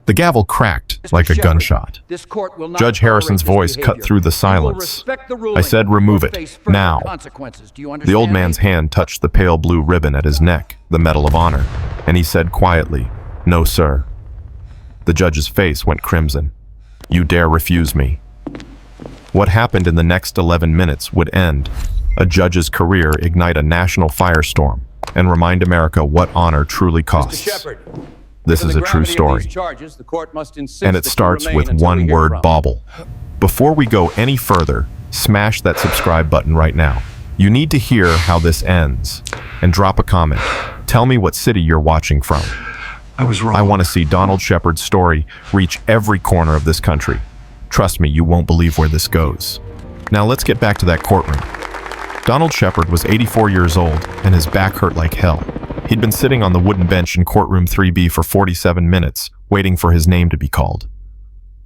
The gavel cracked like a gunshot. Judge Harrison's voice cut through the silence. I said, remove it, now. The old man's hand touched the pale blue ribbon at his neck, the Medal of Honor, and he said quietly, no, sir. The judge's face went crimson. You dare refuse me. What happened in the next 11 minutes would end a judge's career, ignite a national firestorm, and remind America what honor truly costs. This is a true story. And it starts with one word, bauble. Before we go any further, smash that subscribe button right now. You need to hear how this ends. And drop a comment. Tell me what city you're watching from. I was wrong. I want to see Donald Shepard's story reach every corner of this country. Trust me, you won't believe where this goes. Now let's get back to that courtroom. Donald Shepard was 84 years old, and his back hurt like hell. He'd been sitting on the wooden bench in courtroom 3B for 47 minutes, waiting for his name to be called.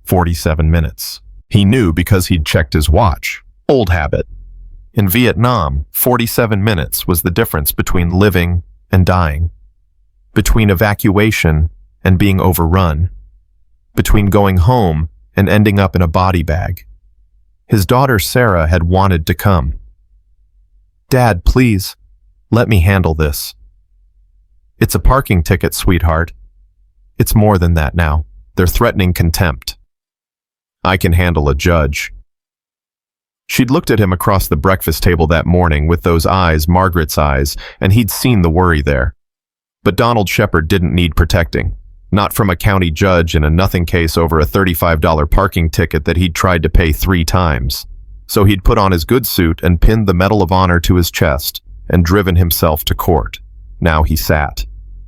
47 minutes. He knew because he'd checked his watch. Old habit. In Vietnam, 47 minutes was the difference between living and dying, between evacuation and being overrun, between going home and ending up in a body bag. His daughter Sarah had wanted to come. Dad, please, let me handle this. It's a parking ticket, sweetheart. It's more than that now. They're threatening contempt. I can handle a judge. She'd looked at him across the breakfast table that morning with those eyes, Margaret's eyes, and he'd seen the worry there. But Donald Shepard didn't need protecting. Not from a county judge in a nothing case over a $35 parking ticket that he'd tried to pay 3 times. So he'd put on his good suit and pinned the Medal of Honor to his chest and driven himself to court. Now he sat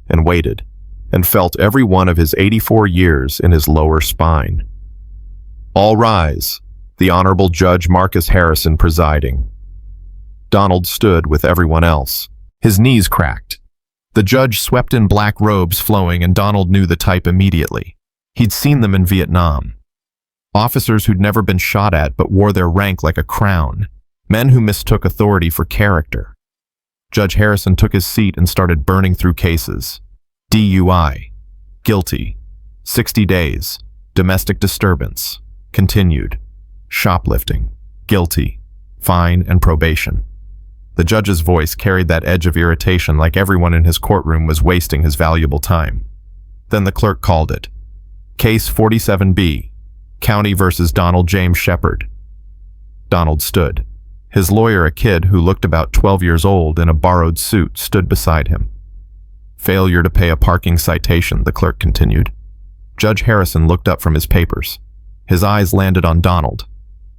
and waited and felt every one of his 84 years in his lower spine. All rise. The Honorable Judge Marcus Harrison presiding. Donald stood with everyone else. His knees cracked. The judge swept in black robes flowing, and Donald knew the type immediately. He'd seen them in Vietnam. Officers who'd never been shot at but wore their rank like a crown. Men who mistook authority for character. Judge Harrison took his seat and started burning through cases. DUI. Guilty. 60 days. Domestic disturbance. Continued. Shoplifting. Guilty. Fine and probation. The judge's voice carried that edge of irritation like everyone in his courtroom was wasting his valuable time. Then the clerk called it. Case 47B. County versus Donald James Shepard. Donald stood. His lawyer, a kid who looked about 12 years old in a borrowed suit, stood beside him. Failure to pay a parking citation, the clerk continued. Judge Harrison looked up from his papers. His eyes landed on Donald,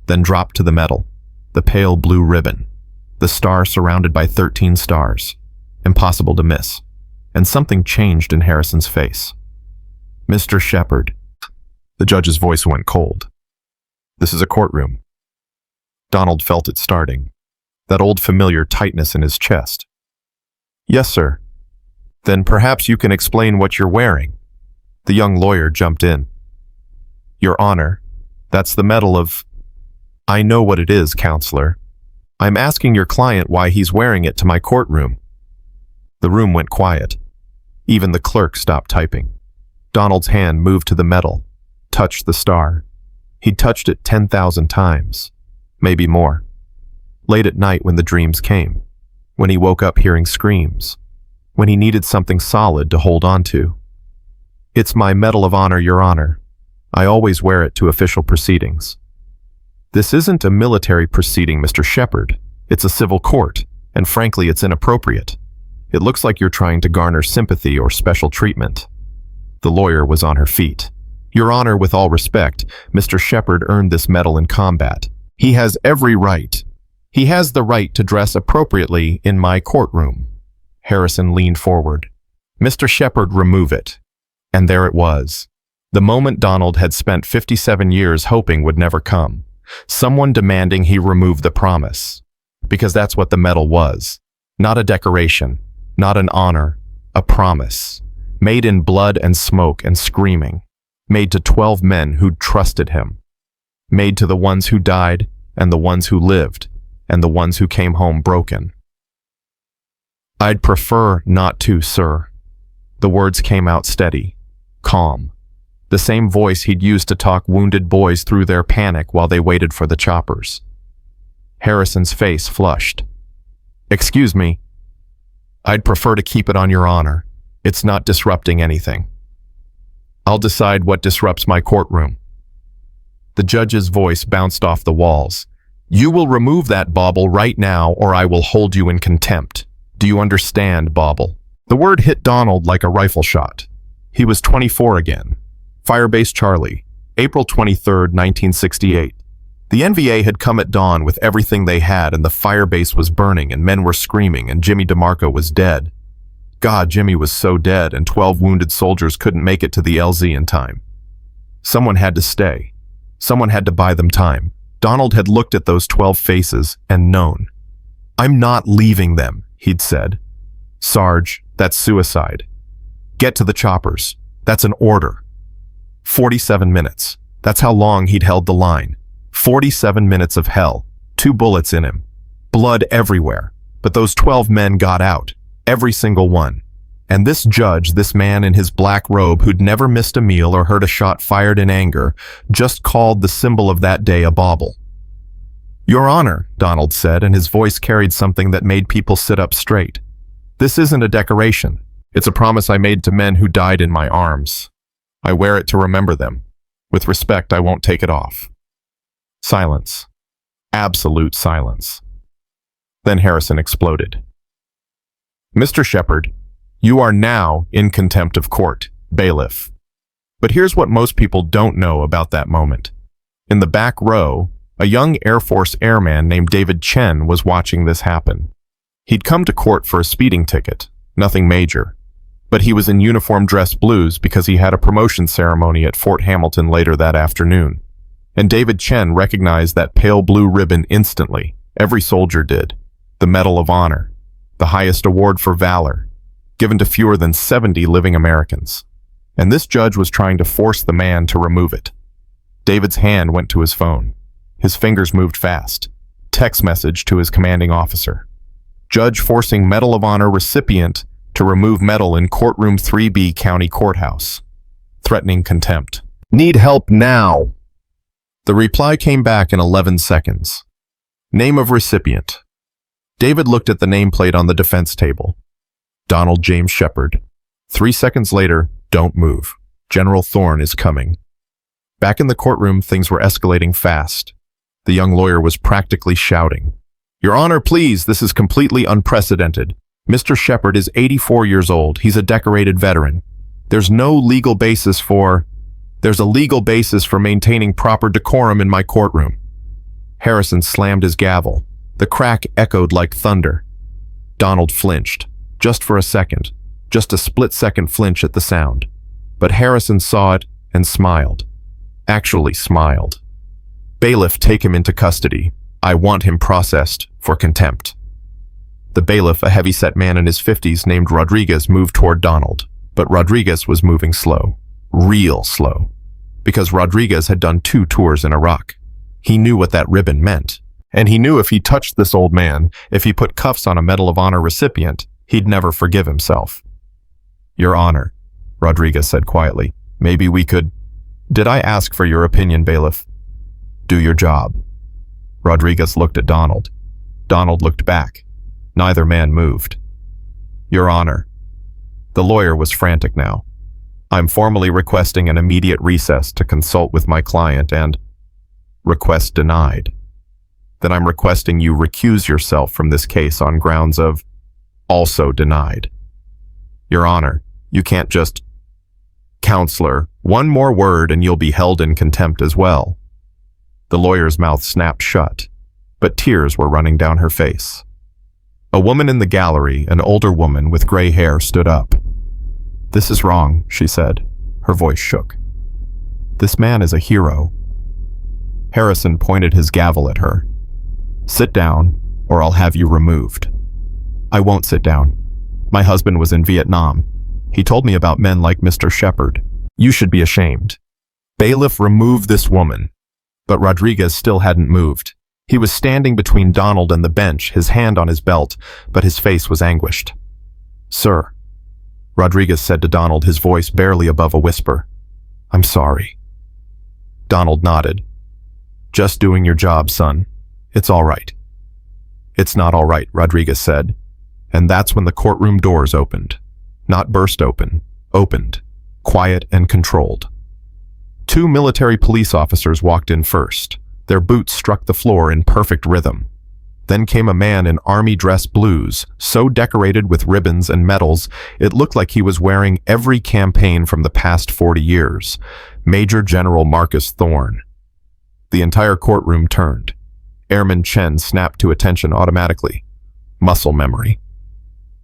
then dropped to the medal, the pale blue ribbon, the star surrounded by 13 stars, impossible to miss. And something changed in Harrison's face. Mr. Shepard. The judge's voice went cold. This is a courtroom. Donald felt it starting, that old familiar tightness in his chest. Yes, sir. Then perhaps you can explain what you're wearing. The young lawyer jumped in. Your Honor, that's the medal of... I know what it is, counselor. I'm asking your client why he's wearing it to my courtroom. The room went quiet. Even the clerk stopped typing. Donald's hand moved to the medal, touched the star. He'd touched it 10,000 times. Maybe more. Late at night when the dreams came, when he woke up hearing screams, when he needed something solid to hold on to. It's my Medal of Honor, Your Honor. I always wear it to official proceedings. This isn't a military proceeding, Mr. Shepard. It's a civil court, and frankly, it's inappropriate. It looks like you're trying to garner sympathy or special treatment. The lawyer was on her feet. Your Honor, with all respect, Mr. Shepard earned this medal in combat. He has every right. He has the right to dress appropriately in my courtroom. Harrison leaned forward. Mr. Shepard, remove it. And there it was. The moment Donald had spent 57 years hoping would never come. Someone demanding he remove the promise. Because that's what the medal was. Not a decoration, not an honor, a promise. Made in blood and smoke and screaming. Made to 12 men who'd trusted him. Made to the ones who died, and the ones who lived, and the ones who came home broken. I'd prefer not to, sir. The words came out steady, calm. the same voice he'd used to talk wounded boys through their panic while they waited for the choppers. Harrison's face flushed. "Excuse me. I'd prefer to keep it on your honor. It's not disrupting anything. I'll decide what disrupts my courtroom." The judge's voice bounced off the walls. "You will remove that bauble right now, or I will hold you in contempt. Do you understand, bauble?" The word hit Donald like a rifle shot. He was 24 again. Firebase Charlie, April 23, 1968. The NVA had come at dawn with everything they had, and the firebase was burning, and men were screaming, and Jimmy DeMarco was dead. God, Jimmy was so dead, and 12 wounded soldiers couldn't make it to the LZ in time. Someone had to stay. Someone had to buy them time. Donald had looked at those 12 faces and known. "I'm not leaving them," he'd said. "Sarge, that's suicide. Get to the choppers. That's an order." 47 minutes. That's how long he'd held the line. 47 minutes of hell. 2 bullets in him. Blood everywhere. But those 12 men got out. Every single one. And this judge, this man in his black robe who'd never missed a meal or heard a shot fired in anger, just called the symbol of that day a bauble. "Your Honor," Donald said, and his voice carried something that made people sit up straight. "This isn't a decoration. It's a promise I made to men who died in my arms. I wear it to remember them. With respect, I won't take it off." Silence. Absolute silence. Then Harrison exploded. "Mr. Shepard, you are now in contempt of court, bailiff." But here's what most people don't know about that moment. In the back row, a young Air Force airman named David Chen was watching this happen. He'd come to court for a speeding ticket, nothing major. But he was in uniform dress blues because he had a promotion ceremony at Fort Hamilton later that afternoon. And David Chen recognized that pale blue ribbon instantly. Every soldier did. The Medal of Honor, the highest award for valor, given to fewer than 70 living Americans. And this judge was trying to force the man to remove it. David's hand went to his phone. His fingers moved fast. Text message to his commanding officer. Judge forcing Medal of Honor recipient to remove medal in courtroom 3B County Courthouse. Threatening contempt. Need help now. The reply came back in 11 seconds. Name of recipient. David looked at the nameplate on the defense table. Donald James Shepard. 3 seconds later, don't move. General Thorne is coming. Back in the courtroom, things were escalating fast. The young lawyer was practically shouting. "Your Honor, please, this is completely unprecedented. Mr. Shepard is 84 years old. He's a decorated veteran. There's a legal basis for maintaining proper decorum in my courtroom." Harrison slammed his gavel. The crack echoed like thunder. Donald flinched. Just for a second. Just a split-second flinch at the sound. But Harrison saw it and smiled. Actually smiled. "Bailiff, take him into custody. I want him processed for contempt." The bailiff, a heavy-set man in his 50s named Rodriguez, moved toward Donald. But Rodriguez was moving slow. Real slow. Because Rodriguez had done 2 tours in Iraq. He knew what that ribbon meant. And he knew if he touched this old man, if he put cuffs on a Medal of Honor recipient, he'd never forgive himself. "Your Honor," Rodriguez said quietly, "maybe we could—" "Did I ask for your opinion, bailiff?" "Do your job." Rodriguez looked at Donald. Donald looked back. Neither man moved. "Your Honor." The lawyer was frantic now. "I'm formally requesting an immediate recess to consult with my client and—" "Request denied." "Then I'm requesting you recuse yourself from this case on grounds of—" "Also denied." "Your Honor, you can't just—" "Counselor, one more word and you'll be held in contempt as well." The lawyer's mouth snapped shut, but tears were running down her face. A woman in the gallery, an older woman with gray hair, stood up. "This is wrong," she said. Her voice shook. "This man is a hero." Harrison pointed his gavel at her. "Sit down, or I'll have you removed." "I won't sit down. My husband was in Vietnam. He told me about men like Mr. Shepard. You should be ashamed." "Bailiff, remove this woman." But Rodriguez still hadn't moved. He was standing between Donald and the bench, his hand on his belt, but his face was anguished. "Sir," Rodriguez said to Donald, his voice barely above a whisper, I'm sorry. Donald nodded. Just doing your job, son. It's all right. It's not all right, Rodriguez said. And that's when the courtroom doors opened. Not burst open, opened. Quiet and controlled. 2 military police officers walked in first. Their boots struck the floor in perfect rhythm. Then came a man in army dress blues, so decorated with ribbons and medals, it looked like he was wearing every campaign from the past 40 years. Major General Marcus Thorne. The entire courtroom turned. Airman Chen snapped to attention automatically. Muscle memory.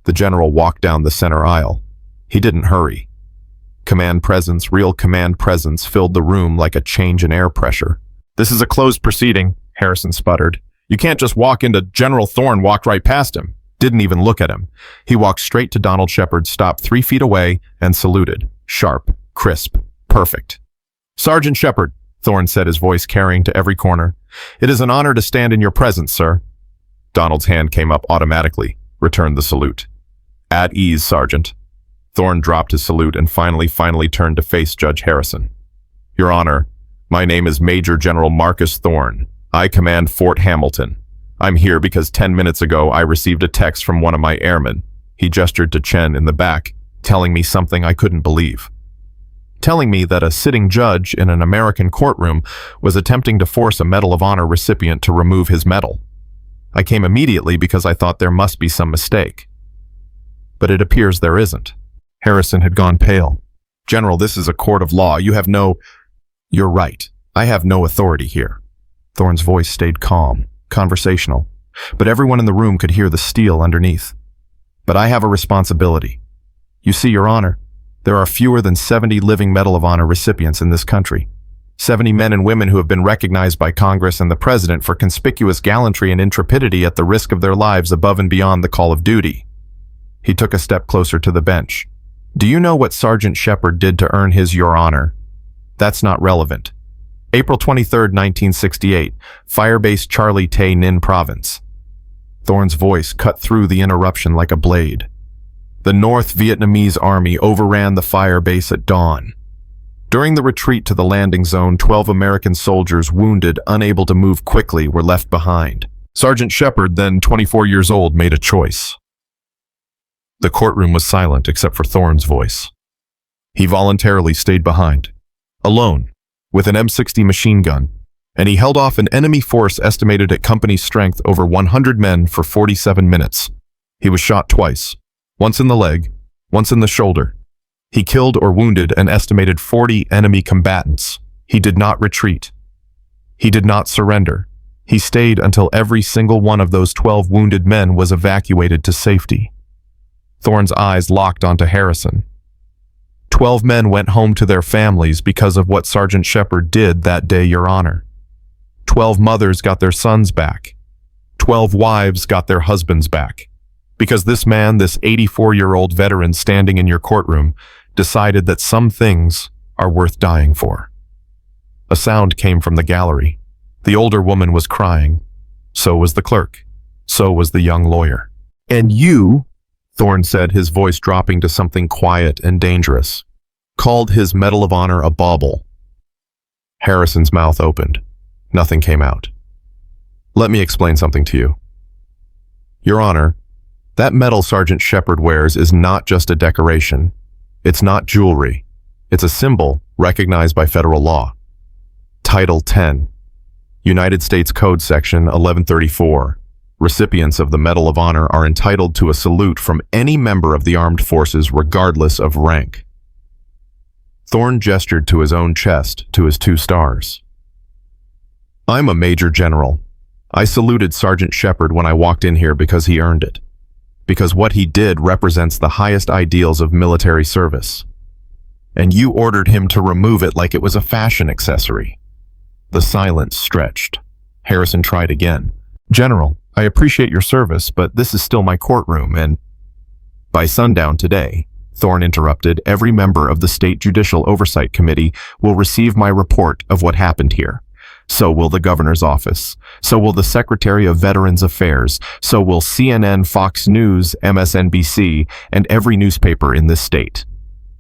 The general walked down the center aisle. He didn't hurry. Command presence, real command presence, filled the room like a change in air pressure. "This is a closed proceeding," Harrison sputtered. "You can't just walk into General Thorne." Walked right past him. Didn't even look at him. He walked straight to Donald Shepard, stopped 3 feet away, and saluted. Sharp, crisp, perfect. "Sergeant Shepard," Thorne said, his voice carrying to every corner. "It is an honor to stand in your presence, sir." Donald's hand came up automatically, returned the salute. "At ease, Sergeant." Thorne dropped his salute and finally turned to face Judge Harrison. "Your Honor, my name is Major General Marcus Thorne. I command Fort Hamilton. I'm here because 10 minutes ago I received a text from one of my airmen." He gestured to Chen in the back, telling me something I couldn't believe. Telling me that a sitting judge in an American courtroom was attempting to force a Medal of Honor recipient to remove his medal. I came immediately because I thought there must be some mistake. But it appears there isn't. Harrison had gone pale. "General, this is a court of law. You have no—" "You're right. I have no authority here." Thorne's voice stayed calm, conversational, but everyone in the room could hear the steel underneath. "But I have a responsibility. You see, Your Honor, there are fewer than 70 living Medal of Honor recipients in this country. 70 men and women who have been recognized by Congress and the President for conspicuous gallantry and intrepidity at the risk of their lives above and beyond the call of duty." He took a step closer to the bench. "Do you know what Sergeant Shepard did to earn his Your Honor? That's not relevant. April 23, 1968, Firebase Charlie Tay Ninh Province." Thorne's voice cut through the interruption like a blade. "The North Vietnamese Army overran the fire base at dawn. During the retreat to the landing zone, 12 American soldiers wounded, unable to move quickly, were left behind. Sergeant Shepard, then 24 years old, made a choice." The courtroom was silent except for Thorne's voice. He voluntarily stayed behind, alone, with an M60 machine gun, and he held off an enemy force estimated at company strength over 100 men for 47 minutes. He was shot twice, once in the leg, once in the shoulder. He killed or wounded an estimated 40 enemy combatants. He did not retreat. He did not surrender. He stayed until every single one of those 12 wounded men was evacuated to safety. Thorne's eyes locked onto Harrison. 12 men went home to their families because of what Sergeant Shepard did that day, Your Honor. 12 mothers got their sons back. 12 wives got their husbands back. Because this man, this 84-year-old veteran standing in your courtroom, decided that some things are worth dying for. A sound came from the gallery. The older woman was crying. So was the clerk. So was the young lawyer. "And you," Thorne said, his voice dropping to something quiet and dangerous, "called his Medal of Honor a bauble." Harrison's mouth opened. Nothing came out. "Let me explain something to you. Your Honor, that medal Sergeant Shepard wears is not just a decoration. It's not jewelry. It's a symbol recognized by federal law. Title 10, United States Code Section 1134. Recipients of the Medal of Honor are entitled to a salute from any member of the armed forces regardless of rank." Thorne gestured to his own chest, to his 2 stars. "I'm a Major General. I saluted Sergeant Shepard when I walked in here because he earned it. Because what he did represents the highest ideals of military service. And you ordered him to remove it like it was a fashion accessory." The silence stretched. Harrison tried again. "General, I appreciate your service, but this is still my courtroom and—" "By sundown today," Thorne interrupted, "every member of the State Judicial Oversight Committee will receive my report of what happened here. So will the governor's office. So will the Secretary of Veterans Affairs. So will CNN, Fox News, MSNBC, and every newspaper in this state."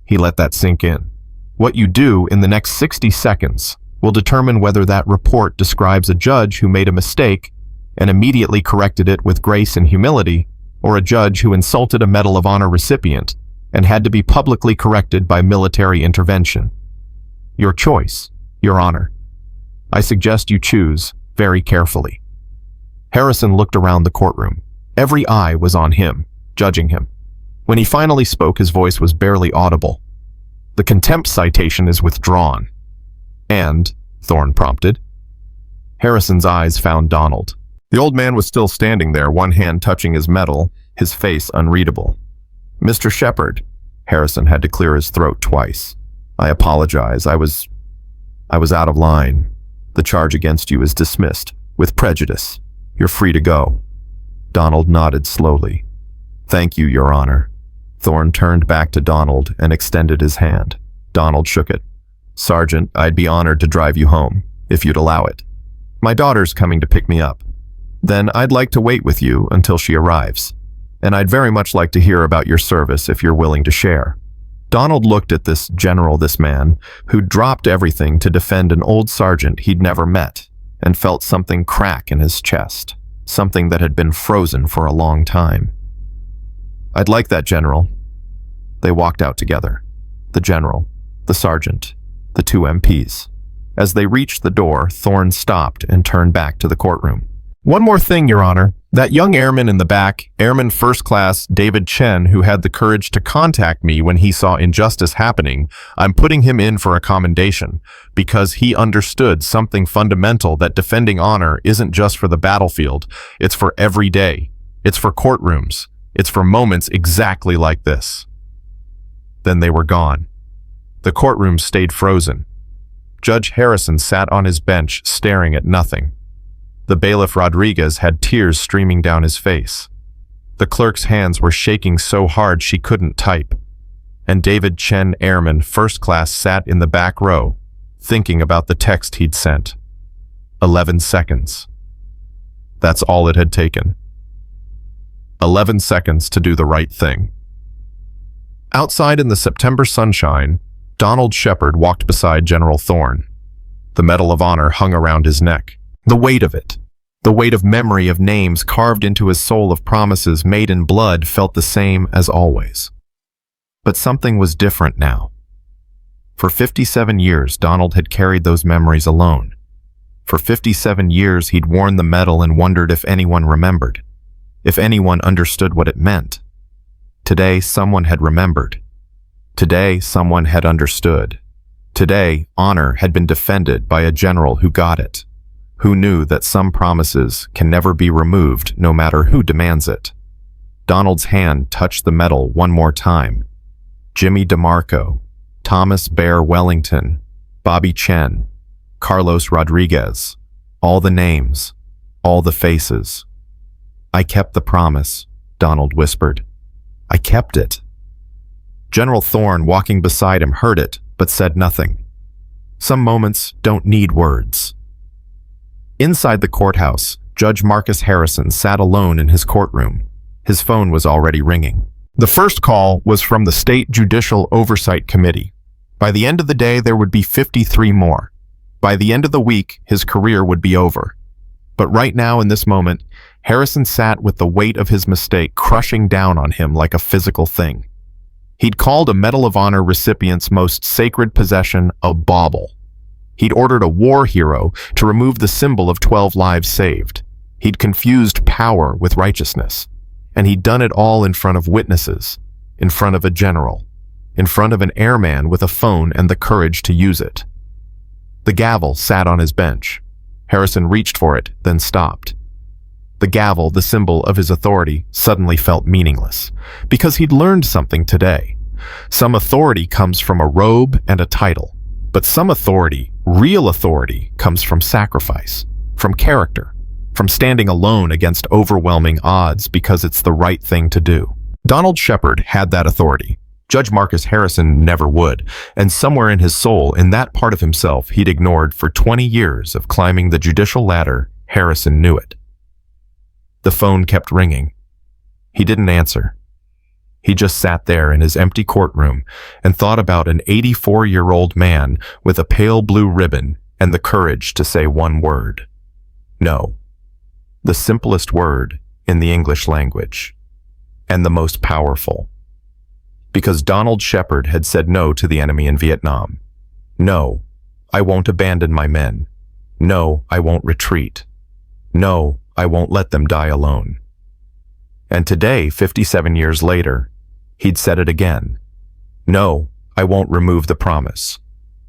He let that sink in. What you do in the next 60 seconds will determine whether that report describes a judge who made a mistake and immediately corrected it with grace and humility, or a judge who insulted a Medal of Honor recipient and had to be publicly corrected by military intervention. Your choice, Your Honor. I suggest you choose very carefully. Harrison looked around the courtroom. Every eye was on him, judging him. When he finally spoke, his voice was barely audible. The contempt citation is withdrawn. And, Thorne prompted. Harrison's eyes found Donald. The old man was still standing there, one hand touching his medal, his face unreadable. Mr. Shepard, Harrison had to clear his throat twice. I apologize. I was out of line. The charge against you is dismissed, with prejudice. You're free to go. Donald nodded slowly. Thank you, Your Honor. Thorne turned back to Donald and extended his hand. Donald shook it. Sergeant, I'd be honored to drive you home, if you'd allow it. My daughter's coming to pick me up. Then I'd like to wait with you until she arrives. And I'd very much like to hear about your service if you're willing to share. Donald looked at this man, who'd dropped everything to defend an old sergeant he'd never met, and felt something crack in his chest, something that had been frozen for a long time. I'd like that, General. They walked out together. The General, the Sergeant, the two MPs. As they reached the door, Thorne stopped and turned back to the courtroom. One more thing, Your Honor. That young airman in the back, Airman First Class David Chen, who had the courage to contact me when he saw injustice happening, I'm putting him in for a commendation, because he understood something fundamental, that defending honor isn't just for the battlefield, it's for every day. It's for courtrooms. It's for moments exactly like this. Then they were gone. The courtroom stayed frozen. Judge Harrison sat on his bench, staring at nothing. The bailiff Rodriguez had tears streaming down his face. The clerk's hands were shaking so hard she couldn't type. And David Chen, Airman First Class, sat in the back row, thinking about the text he'd sent. 11 seconds. That's all it had taken. 11 seconds to do the right thing. Outside in the September sunshine, Donald Shepard walked beside General Thorne. The Medal of Honor hung around his neck. The weight of it, the weight of memory of names carved into his soul, of promises made in blood, felt the same as always. But something was different now. For 57 years, Donald had carried those memories alone. For 57 years, he'd worn the medal and wondered if anyone remembered, if anyone understood what it meant. Today, someone had remembered. Today, someone had understood. Today, honor had been defended by a general who got it, who knew that some promises can never be removed no matter who demands it. Donald's hand touched the medal one more time. Jimmy DeMarco, Thomas Bear Wellington, Bobby Chen, Carlos Rodriguez, all the names, all the faces. I kept the promise, Donald whispered. I kept it. General Thorne, walking beside him, heard it, but said nothing. Some moments don't need words. Inside the courthouse, Judge Marcus Harrison sat alone in his courtroom. His phone was already ringing. The first call was from the State Judicial Oversight Committee. By the end of the day, there would be 53 more. By the end of the week, his career would be over. But right now, in this moment, Harrison sat with the weight of his mistake crushing down on him like a physical thing. He'd called a Medal of Honor recipient's most sacred possession a bauble. He'd ordered a war hero to remove the symbol of 12 lives saved. He'd confused power with righteousness. And he'd done it all in front of witnesses, in front of a general, in front of an airman with a phone and the courage to use it. The gavel sat on his bench. Harrison reached for it, then stopped. The gavel, the symbol of his authority, suddenly felt meaningless, because he'd learned something today. Some authority comes from a robe and a title. But some authority, real authority, comes from sacrifice, from character, from standing alone against overwhelming odds because it's the right thing to do. Donald Shepard had that authority. Judge Marcus Harrison never would, and somewhere in his soul, in that part of himself he'd ignored for 20 years of climbing the judicial ladder, Harrison knew it. The phone kept ringing. He didn't answer. He just sat there in his empty courtroom and thought about an 84-year-old man with a pale blue ribbon and the courage to say one word. No. The simplest word in the English language. And the most powerful. Because Donald Shepard had said no to the enemy in Vietnam. No, I won't abandon my men. No, I won't retreat. No, I won't let them die alone. And today, 57 years later, he'd said it again. No, I won't remove the promise.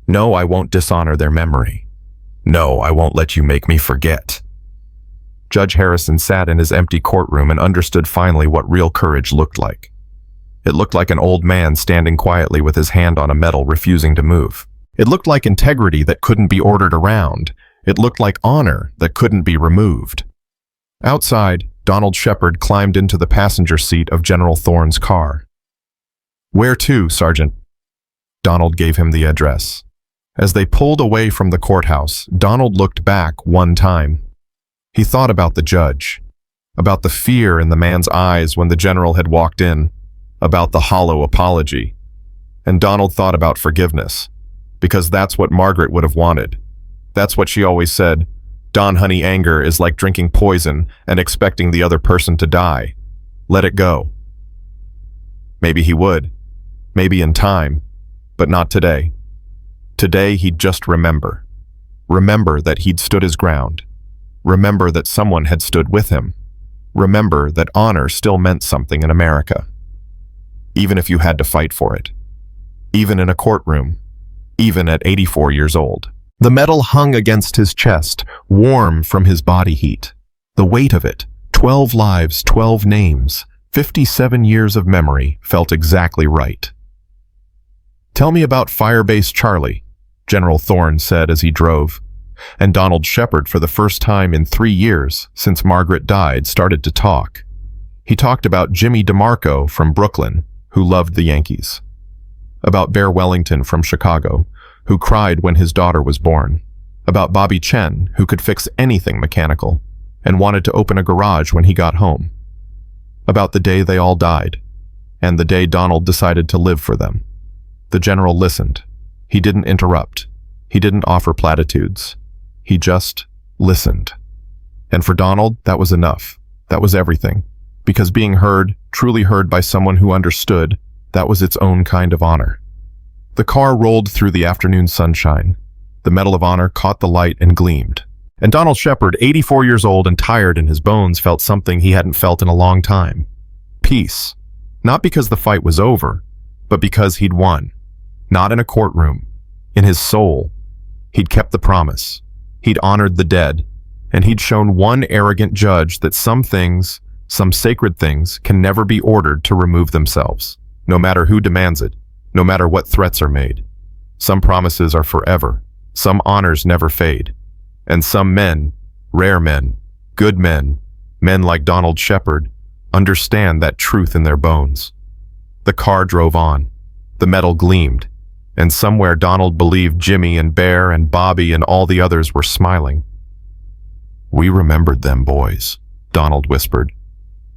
No, I won't dishonor their memory. No, I won't let you make me forget. Judge Harrison sat in his empty courtroom and understood finally what real courage looked like. It looked like an old man standing quietly with his hand on a medal, refusing to move. It looked like integrity that couldn't be ordered around. It looked like honor that couldn't be removed. Outside, Donald Shepard climbed into the passenger seat of General Thorne's car. "Where to, Sergeant?" Donald gave him the address. As they pulled away from the courthouse, Donald looked back one time. He thought about the judge, about the fear in the man's eyes when the general had walked in, about the hollow apology. And Donald thought about forgiveness, because that's what Margaret would have wanted. That's what she always said. "Don, honey, anger is like drinking poison and expecting the other person to die. Let it go." Maybe he would. Maybe in time, but not today. Today he'd just remember. Remember that he'd stood his ground. Remember that someone had stood with him. Remember that honor still meant something in America. Even if you had to fight for it. Even in a courtroom. Even at 84 years old. The medal hung against his chest, warm from his body heat. The weight of it, 12 lives, 12 names, 57 years of memory, felt exactly right. "Tell me about Firebase Charlie," General Thorne said as he drove. And Donald Shepard, for the first time in 3 years since Margaret died, started to talk. He talked about Jimmy DeMarco from Brooklyn, who loved the Yankees. About Bear Wellington from Chicago, who cried when his daughter was born. About Bobby Chen, who could fix anything mechanical, and wanted to open a garage when he got home. About the day they all died, and the day Donald decided to live for them. The general listened. He didn't interrupt. He didn't offer platitudes. He just listened. And for Donald, that was enough. That was everything. Because being heard, truly heard by someone who understood, that was its own kind of honor. The car rolled through the afternoon sunshine. The Medal of Honor caught the light and gleamed. And Donald Shepard, 84 years old and tired in his bones, felt something he hadn't felt in a long time. Peace. Not because the fight was over, but because he'd won. Not in a courtroom. In his soul. He'd kept the promise. He'd honored the dead. And he'd shown one arrogant judge that some things, some sacred things, can never be ordered to remove themselves, no matter who demands it, no matter what threats are made. Some promises are forever. Some honors never fade. And some men, rare men, good men, men like Donald Shepard, understand that truth in their bones. The car drove on. The metal gleamed. And somewhere Donald believed Jimmy and Bear and Bobby and all the others were smiling. "We remembered them, boys," Donald whispered.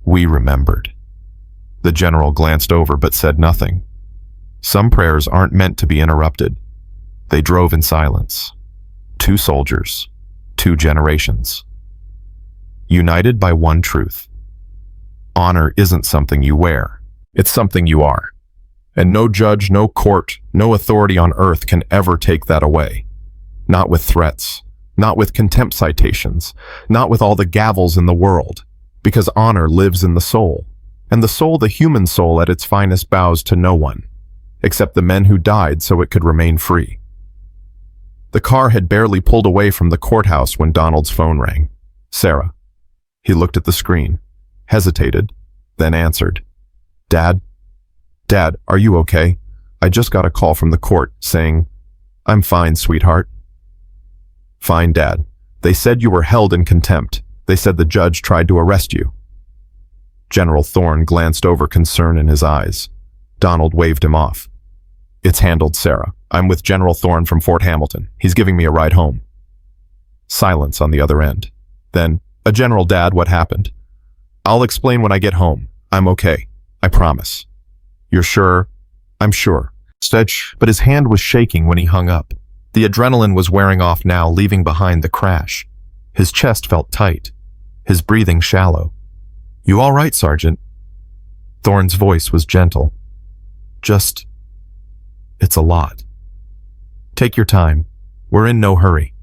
"We remembered." The general glanced over but said nothing. Some prayers aren't meant to be interrupted. They drove in silence. 2 soldiers, 2 generations. United by one truth. Honor isn't something you wear. It's something you are. And no judge, no court, no authority on earth can ever take that away. Not with threats, not with contempt citations, not with all the gavels in the world, because honor lives in the soul, and the soul, the human soul at its finest, bows to no one, except the men who died so it could remain free. The car had barely pulled away from the courthouse when Donald's phone rang. Sarah. He looked at the screen, hesitated, then answered. "Dad? Dad, are you okay? I just got a call from the court saying, 'I'm fine, sweetheart.'" "Fine, Dad. They said you were held in contempt. They said the judge tried to arrest you." General Thorne glanced over concern in his eyes. Donald waved him off. "It's handled, Sarah. I'm with General Thorne from Fort Hamilton. He's giving me a ride home." Silence on the other end. Then, "A general, Dad, what happened?" "I'll explain when I get home. I'm okay. I promise." You're sure? I'm sure. Stitch, but his hand was shaking when he hung up. The adrenaline was wearing off now, leaving behind the crash. His chest felt tight, his breathing shallow. You all right, Sergeant? Thorne's voice was gentle. It's a lot. Take your time. We're in no hurry.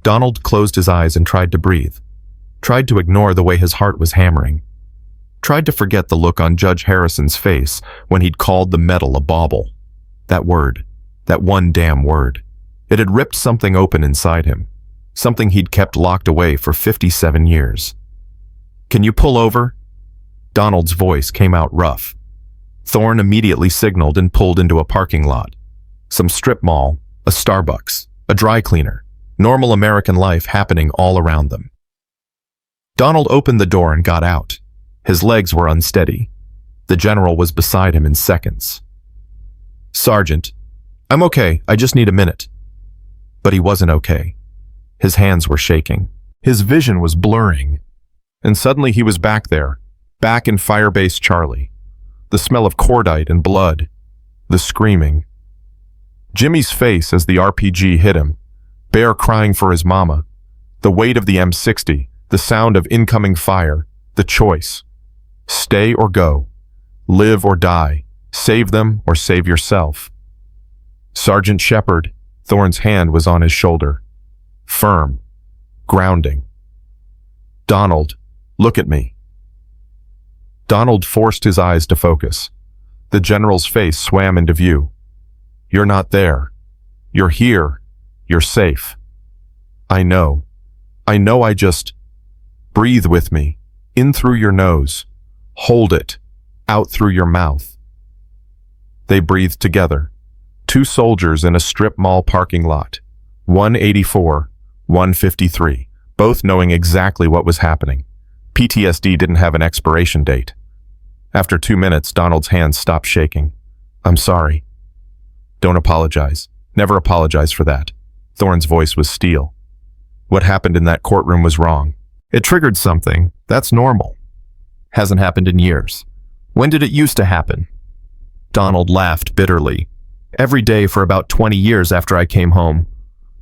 Donald closed his eyes and tried to breathe. Tried to ignore the way his heart was hammering. Tried to forget the look on Judge Harrison's face when he'd called the medal a bauble. That word. That one damn word. It had ripped something open inside him. Something he'd kept locked away for 57 years. Can you pull over? Donald's voice came out rough. Thorne immediately signaled and pulled into a parking lot. Some strip mall, a Starbucks, a dry cleaner. Normal American life happening all around them. Donald opened the door and got out. His legs were unsteady. The general was beside him in seconds. Sergeant, I'm okay, I just need a minute. But he wasn't okay. His hands were shaking. His vision was blurring. And suddenly he was back there, back in Firebase Charlie. The smell of cordite and blood. The screaming. Jimmy's face as the RPG hit him. Bear crying for his mama. The weight of the M60. The sound of incoming fire. The choice. Stay or go. Live or die. Save them or save yourself. Sergeant Shepard, Thorne's hand was on his shoulder. Firm. Grounding. Donald, look at me. Donald forced his eyes to focus. The general's face swam into view. You're not there. You're here. You're safe. I know. I just... Breathe with me. In through your nose. Hold it. Out through your mouth. They breathed together. Two soldiers in a strip mall parking lot. 184, 153, both knowing exactly what was happening. PTSD didn't have an expiration date. After 2 minutes, Donald's hands stopped shaking. I'm sorry. Don't apologize. Never apologize for that. Thorne's voice was steel. What happened in that courtroom was wrong. It triggered something. That's normal. Hasn't happened in years. When did it used to happen? Donald laughed bitterly. Every day for about 20 years after I came home.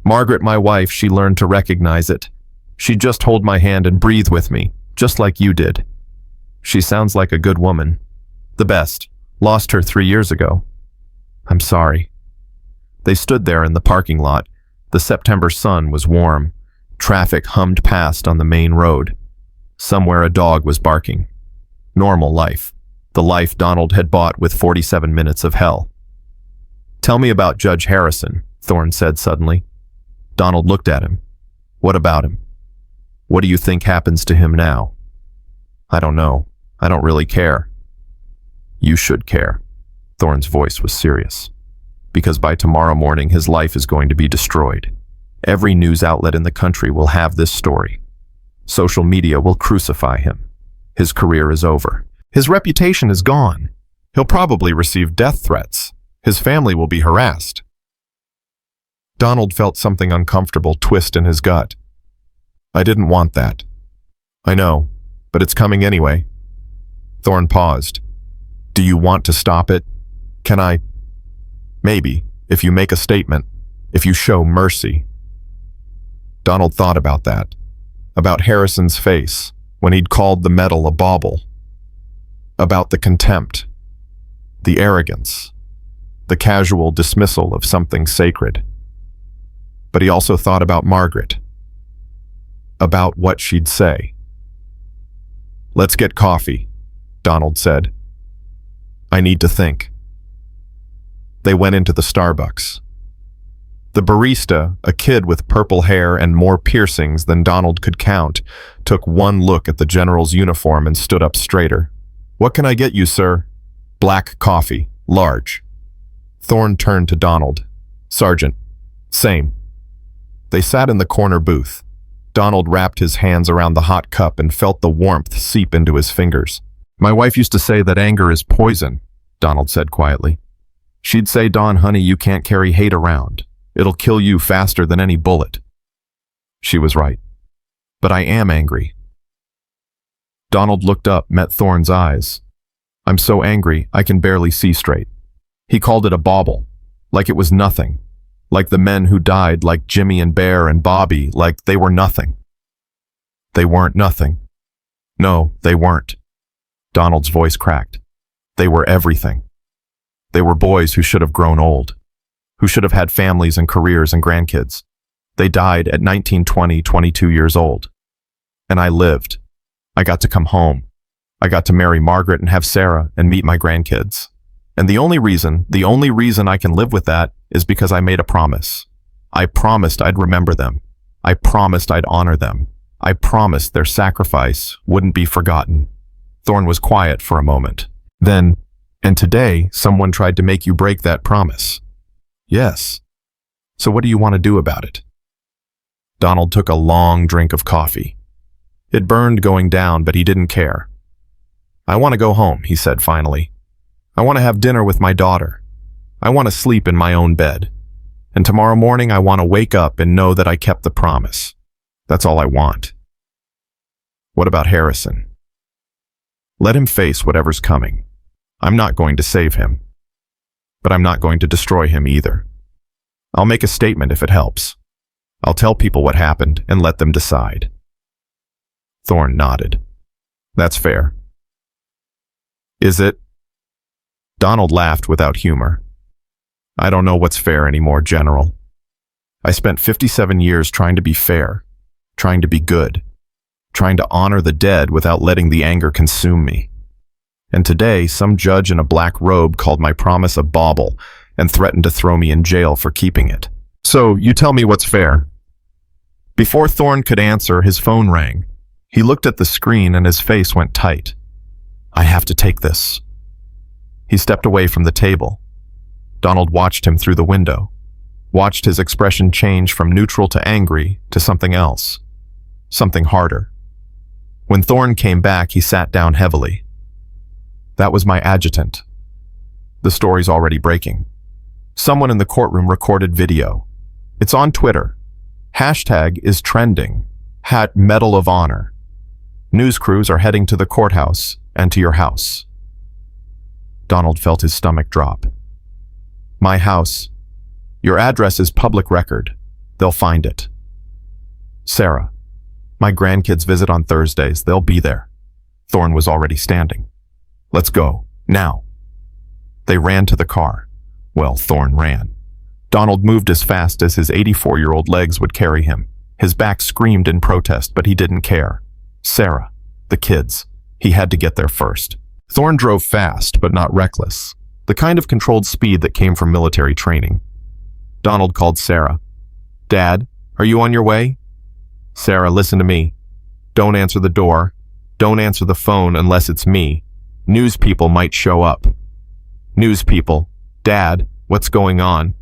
Margaret, my wife, she learned to recognize it. She'd just hold my hand and breathe with me, just like you did. She sounds like a good woman. The best. Lost her 3 years ago. I'm sorry. They stood there in the parking lot. The September sun was warm. Traffic hummed past on the main road. Somewhere a dog was barking. Normal life. The life Donald had bought with 47 minutes of hell. Tell me about Judge Harrison, Thorne said suddenly. Donald looked at him. What about him? What do you think happens to him now? I don't know. I don't really care. You should care. Thorne's voice was serious. Because by tomorrow morning his life is going to be destroyed. Every news outlet in the country will have this story. Social media will crucify him. His career is over. His reputation is gone. He'll probably receive death threats. His family will be harassed. Donald felt something uncomfortable twist in his gut. I didn't want that. I know, but it's coming anyway. Thorne paused. Do you want to stop it? Can I? Maybe, if you make a statement, if you show mercy. Donald thought about that. About Harrison's face, when he'd called the medal a bauble. About the contempt. The arrogance. The casual dismissal of something sacred. But he also thought about Margaret. About what she'd say. Let's get coffee, Donald said. I need to think. They went into the Starbucks. The barista, a kid with purple hair and more piercings than Donald could count, took one look at the general's uniform and stood up straighter. What can I get you, sir? Black coffee, large. Thorne turned to Donald. Sergeant. Same. They sat in the corner booth. Donald wrapped his hands around the hot cup and felt the warmth seep into his fingers. My wife used to say that anger is poison, Donald said quietly. She'd say, Don, honey, you can't carry hate around. It'll kill you faster than any bullet. She was right. But I am angry. Donald looked up, met Thorne's eyes. I'm so angry, I can barely see straight. He called it a bauble, like it was nothing. Like the men who died, like Jimmy and Bear and Bobby, like they were nothing. They weren't nothing. No, they weren't. Donald's voice cracked. They were everything. They were boys who should have grown old, who should have had families and careers and grandkids. They died at 19, 20, 22 years old. And I lived. I got to come home. I got to marry Margaret and have Sarah and meet my grandkids. And the only reason I can live with that is because I made a promise. I promised I'd remember them. I promised I'd honor them. I promised their sacrifice wouldn't be forgotten. Thorne was quiet for a moment. Then, and today, someone tried to make you break that promise. Yes. So what do you want to do about it? Donald took a long drink of coffee. It burned going down, but he didn't care. I want to go home, he said finally. I want to have dinner with my daughter. I want to sleep in my own bed. And tomorrow morning I want to wake up and know that I kept the promise. That's all I want. What about Harrison? Let him face whatever's coming. I'm not going to save him. But I'm not going to destroy him either. I'll make a statement if it helps. I'll tell people what happened and let them decide. Thorne nodded. That's fair. Is it? Donald laughed without humor. I don't know what's fair anymore, General. I spent 57 years trying to be fair, trying to be good, trying to honor the dead without letting the anger consume me. And today, some judge in a black robe called my promise a bauble and threatened to throw me in jail for keeping it. So, you tell me what's fair. Before Thorne could answer, his phone rang. He looked at the screen and his face went tight. I have to take this. He stepped away from the table. Donald watched him through the window, watched his expression change from neutral to angry to something else, something harder. When Thorne came back, he sat down heavily. That was my adjutant. The story's already breaking. Someone in the courtroom recorded video. It's on Twitter. Hashtag is trending. Medal of Honor. News crews are heading to the courthouse and to your house. Donald felt his stomach drop. My house. Your address is public record. They'll find it. Sarah. My grandkids visit on Thursdays. They'll be there. Thorne was already standing. Let's go. Now. They ran to the car. Well, Thorne ran. Donald moved as fast as his 84-year-old legs would carry him. His back screamed in protest, but he didn't care. Sarah. The kids. He had to get there first. Thorne drove fast, but not reckless. The kind of controlled speed that came from military training. Donald called Sarah. Dad, are you on your way? Sarah, listen to me. Don't answer the door. Don't answer the phone unless it's me. News people might show up. News people. Dad, what's going on?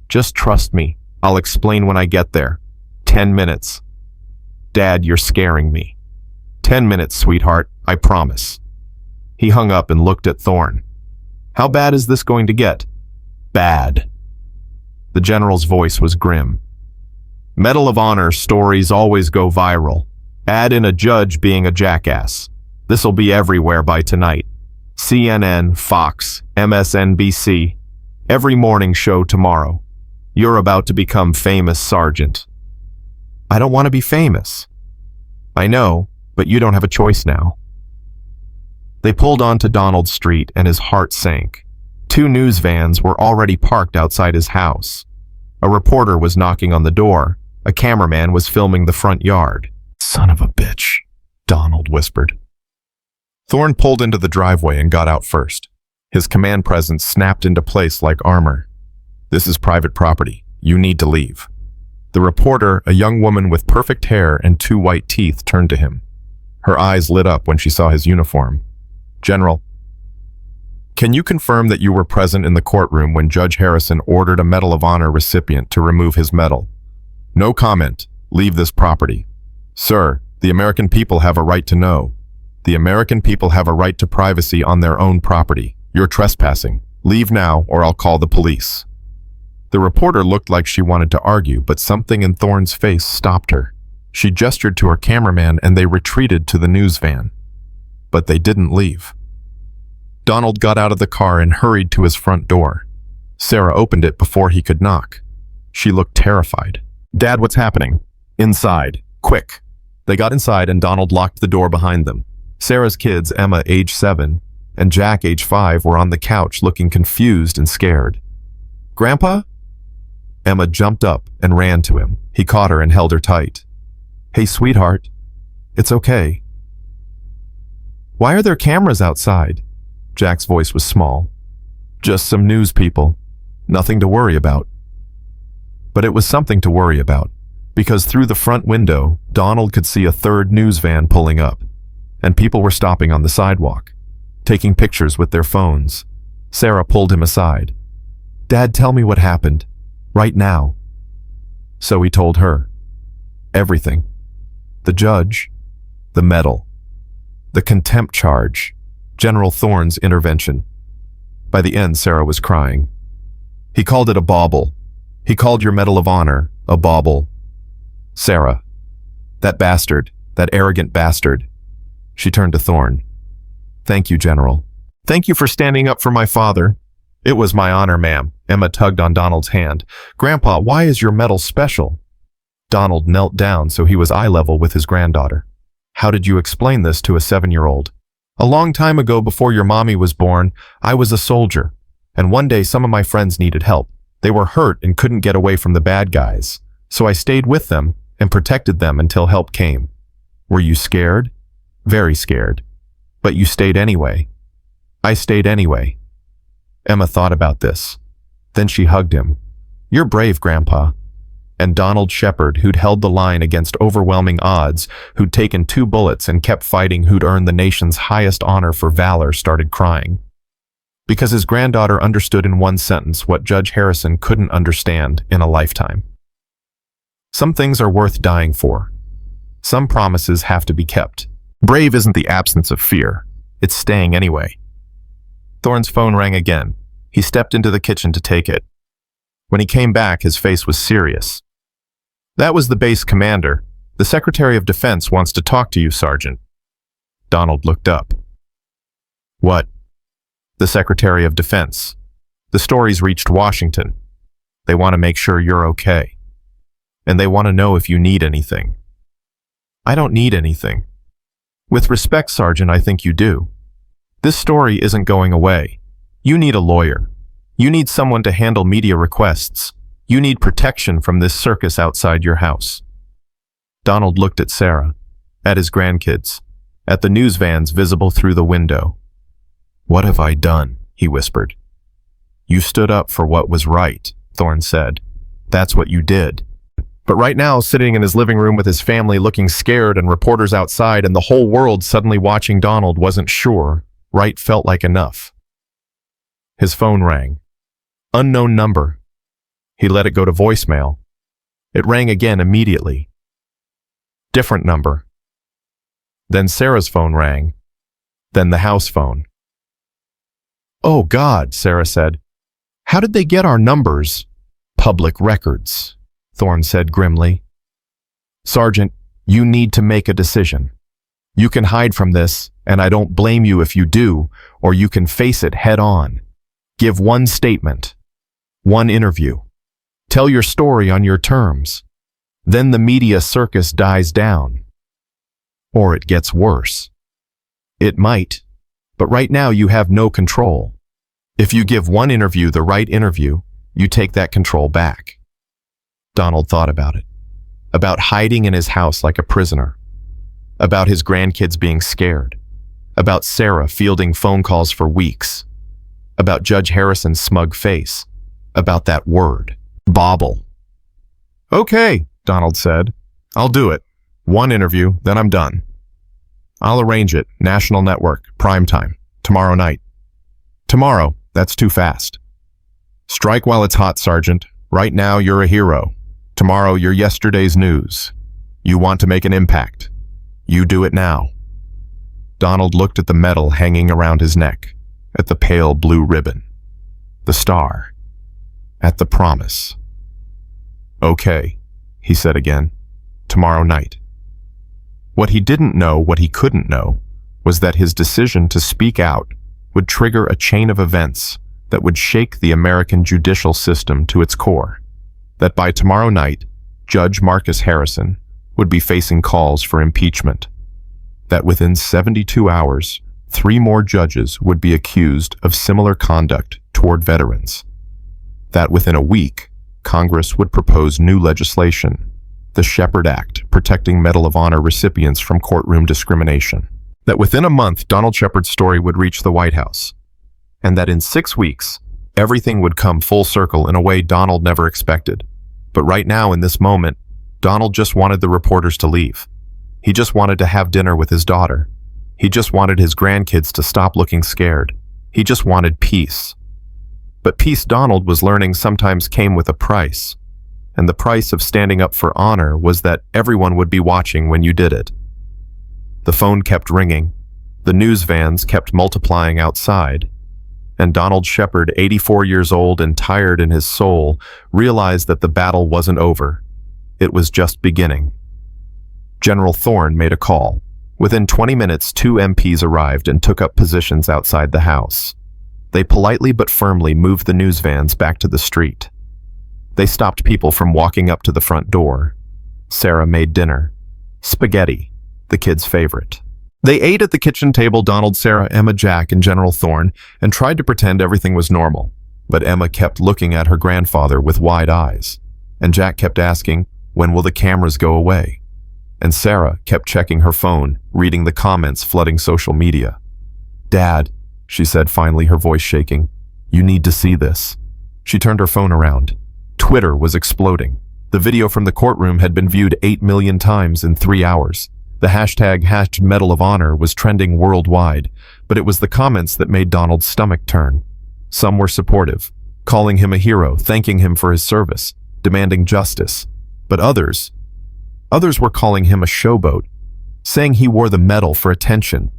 Just trust me. I'll explain when I get there. 10 minutes. Dad, you're scaring me. 10 minutes, sweetheart. I promise. He hung up and looked at Thorne. How bad is this going to get? Bad. The general's voice was grim. Medal of Honor stories always go viral. Add in a judge being a jackass. This'll be everywhere by tonight. CNN, Fox, MSNBC. Every morning show tomorrow. You're about to become famous, Sergeant. I don't want to be famous. I know, but you don't have a choice now. They pulled onto Donald Street and his heart sank. 2 news vans were already parked outside his house. A reporter was knocking on the door. A cameraman was filming the front yard. Son of a bitch, Donald whispered. Thorne pulled into the driveway and got out first. His command presence snapped into place like armor. This is private property. You need to leave. The reporter, a young woman with perfect hair and 2 white teeth, turned to him. Her eyes lit up when she saw his uniform. General, can you confirm that you were present in the courtroom when Judge Harrison ordered a Medal of Honor recipient to remove his medal? No comment. Leave this property. Sir, the American people have a right to know. The American people have a right to privacy on their own property. You're trespassing. Leave now or I'll call the police. The reporter looked like she wanted to argue, but something in Thorne's face stopped her. She gestured to her cameraman and they retreated to the news van. But they didn't leave. Donald got out of the car and hurried to his front door. Sarah opened it before he could knock. She looked terrified. "Dad, what's happening?" "Inside. Quick." They got inside and Donald locked the door behind them. Sarah's kids, Emma, age 7, and Jack, age 5, were on the couch looking confused and scared. "Grandpa?" Emma jumped up and ran to him. He caught her and held her tight. "Hey, sweetheart. It's okay." "Why are there cameras outside?" Jack's voice was small. "Just some news people. Nothing to worry about." But it was something to worry about, because through the front window, Donald could see a third news van pulling up, and people were stopping on the sidewalk, taking pictures with their phones. Sarah pulled him aside. "Dad, tell me what happened. Right now." So he told her. Everything. The judge, the medal, the contempt charge, General Thorne's intervention. By the end, Sarah was crying. "He called it a bauble. He called your Medal of Honor a bauble. Sarah, that bastard, that arrogant bastard." She turned to Thorne. "Thank you, General. Thank you for standing up for my father." "It was my honor, ma'am." Emma tugged on Donald's hand. "Grandpa, why is your medal special?" Donald knelt down so he was eye level with his granddaughter. "How did you explain this to a 7-year-old? A long time ago, before your mommy was born, I was a soldier, and one day some of my friends needed help. They were hurt and couldn't get away from the bad guys, so I stayed with them and protected them until help came. Were you scared?" "Very scared. But you stayed anyway." "I stayed anyway." Emma thought about this. Then she hugged him. "You're brave, Grandpa." And Donald Shepard, who'd held the line against overwhelming odds, who'd taken 2 bullets and kept fighting, who'd earned the nation's highest honor for valor, started crying. Because his granddaughter understood in one sentence what Judge Harrison couldn't understand in a lifetime. Some things are worth dying for. Some promises have to be kept. Brave isn't the absence of fear. It's staying anyway. Thorne's phone rang again. He stepped into the kitchen to take it. When he came back, his face was serious. "That was the base commander. The Secretary of Defense wants to talk to you, Sergeant." Donald looked up. "What?" "The Secretary of Defense. The story's reached Washington. They want to make sure you're okay. And they want to know if you need anything." "I don't need anything." "With respect, Sergeant, I think you do. This story isn't going away. You need a lawyer. You need someone to handle media requests. You need protection from this circus outside your house." Donald looked at Sarah, at his grandkids, at the news vans visible through the window. "What have I done?" he whispered. "You stood up for what was right," Thorne said. "That's what you did." But right now, sitting in his living room with his family looking scared and reporters outside and the whole world suddenly watching, Donald wasn't sure right felt like enough. His phone rang. Unknown number. He let it go to voicemail. It rang again immediately. Different number. Then Sarah's phone rang. Then the house phone. "Oh God," Sarah said. "How did they get our numbers?" "Public records," Thorne said grimly. "Sergeant, you need to make a decision. You can hide from this, and I don't blame you if you do, or you can face it head on. Give one statement. One interview. Tell your story on your terms. Then the media circus dies down. Or it gets worse. It might, but right now you have no control. If you give one interview the right interview, you take that control back." Donald thought about it. About hiding in his house like a prisoner. About his grandkids being scared. About Sarah fielding phone calls for weeks. About Judge Harrison's smug face. About that word, bauble. "Okay," Donald said. "I'll do it. One interview, then I'm done. I'll arrange it. National network, prime time, tomorrow night." "Tomorrow, that's too fast." "Strike while it's hot, Sergeant. Right now, you're a hero. Tomorrow, you're yesterday's news. You want to make an impact. You do it now." Donald looked at the medal hanging around his neck, at the pale blue ribbon, the star, at the promise. "Okay," he said again. "Tomorrow night." What he didn't know, what he couldn't know, was that his decision to speak out would trigger a chain of events that would shake the American judicial system to its core. That by tomorrow night, Judge Marcus Harrison would be facing calls for impeachment. That within 72 hours, 3 more judges would be accused of similar conduct toward veterans. That within a week, Congress would propose new legislation, the Shepard Act, protecting Medal of Honor recipients from courtroom discrimination. That within a month, Donald Shepard's story would reach the White House. And that in 6 weeks, everything would come full circle in a way Donald never expected. But right now, in this moment, Donald just wanted the reporters to leave. He just wanted to have dinner with his daughter. He just wanted his grandkids to stop looking scared. He just wanted peace. But peace, Donald was learning, sometimes came with a price. And the price of standing up for honor was that everyone would be watching when you did it. The phone kept ringing. The news vans kept multiplying outside. And Donald Shepard, 84 years old and tired in his soul, realized that the battle wasn't over. It was just beginning. General Thorne made a call. Within 20 minutes, 2 MPs arrived and took up positions outside the House. They politely but firmly moved the news vans back to the street. They stopped people from walking up to the front door. Sarah made dinner. Spaghetti, the kids' favorite. They ate at the kitchen table, Donald, Sarah, Emma, Jack, and General Thorne, and tried to pretend everything was normal. But Emma kept looking at her grandfather with wide eyes. And Jack kept asking, "When will the cameras go away?" And Sarah kept checking her phone, reading the comments flooding social media. "Dad," she said finally, her voice shaking, "you need to see this." She turned her phone around. Twitter was exploding. The video from the courtroom had been viewed 8 million times in 3 hours. The hashtag #Medal of Honor was trending worldwide, but it was the comments that made Donald's stomach turn. Some were supportive, calling him a hero, thanking him for his service, demanding justice. But others were calling him a showboat, saying he wore the medal for attention,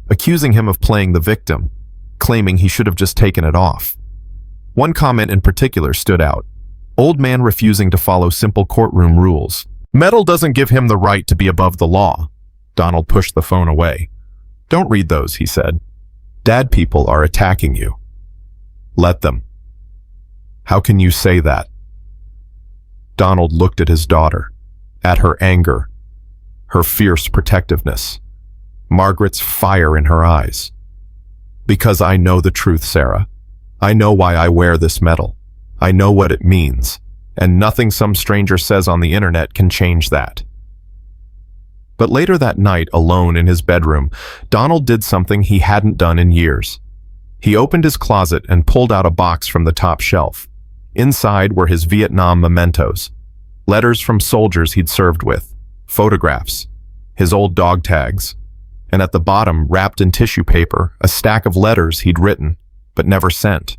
accusing him of playing the victim, claiming he should have just taken it off. One comment in particular stood out. Old man refusing to follow simple courtroom rules. Medal doesn't give him the right to be above the law. Donald pushed the phone away. "Don't read those," he said. "Dad, people are attacking you. Let them." "How can you say that?" Donald looked at his daughter, at her anger, her fierce protectiveness, Margaret's fire in her eyes. "Because I know the truth, Sarah. I know why I wear this medal. I know what it means, and nothing some stranger says on the internet can change that." But later that night, alone in his bedroom, Donald did something he hadn't done in years. He opened his closet and pulled out a box from the top shelf. Inside were his Vietnam mementos, letters from soldiers he'd served with, photographs, his old dog tags, and at the bottom, wrapped in tissue paper, a stack of letters he'd written, but never sent.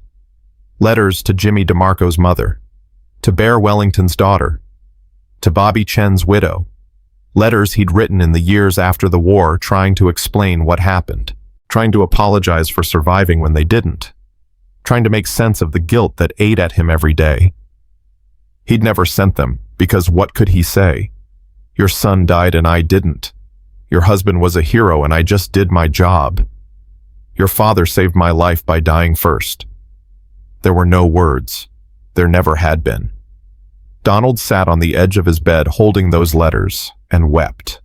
Letters to Jimmy DeMarco's mother, to Bear Wellington's daughter, to Bobby Chen's widow. Letters he'd written in the years after the war, trying to explain what happened, trying to apologize for surviving when they didn't, trying to make sense of the guilt that ate at him every day. He'd never sent them, because what could he say? "Your son died and I didn't. Your husband was a hero and I just did my job. Your father saved my life by dying first." There were no words. There never had been. Donald sat on the edge of his bed holding those letters and wept.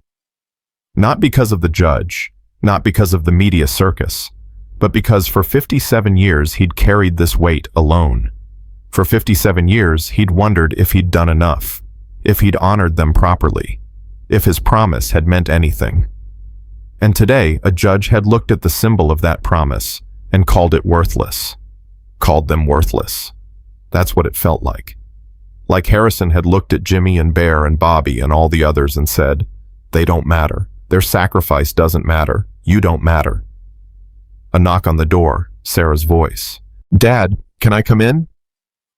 Not because of the judge, not because of the media circus, but because for 57 years he'd carried this weight alone. For 57 years, he'd wondered if he'd done enough, if he'd honored them properly, if his promise had meant anything. And today, a judge had looked at the symbol of that promise and called it worthless. Called them worthless. That's what it felt like. Like Harrison had looked at Jimmy and Bear and Bobby and all the others and said, "They don't matter. Their sacrifice doesn't matter. You don't matter." A knock on the door, Sarah's voice. "Dad, can I come in?"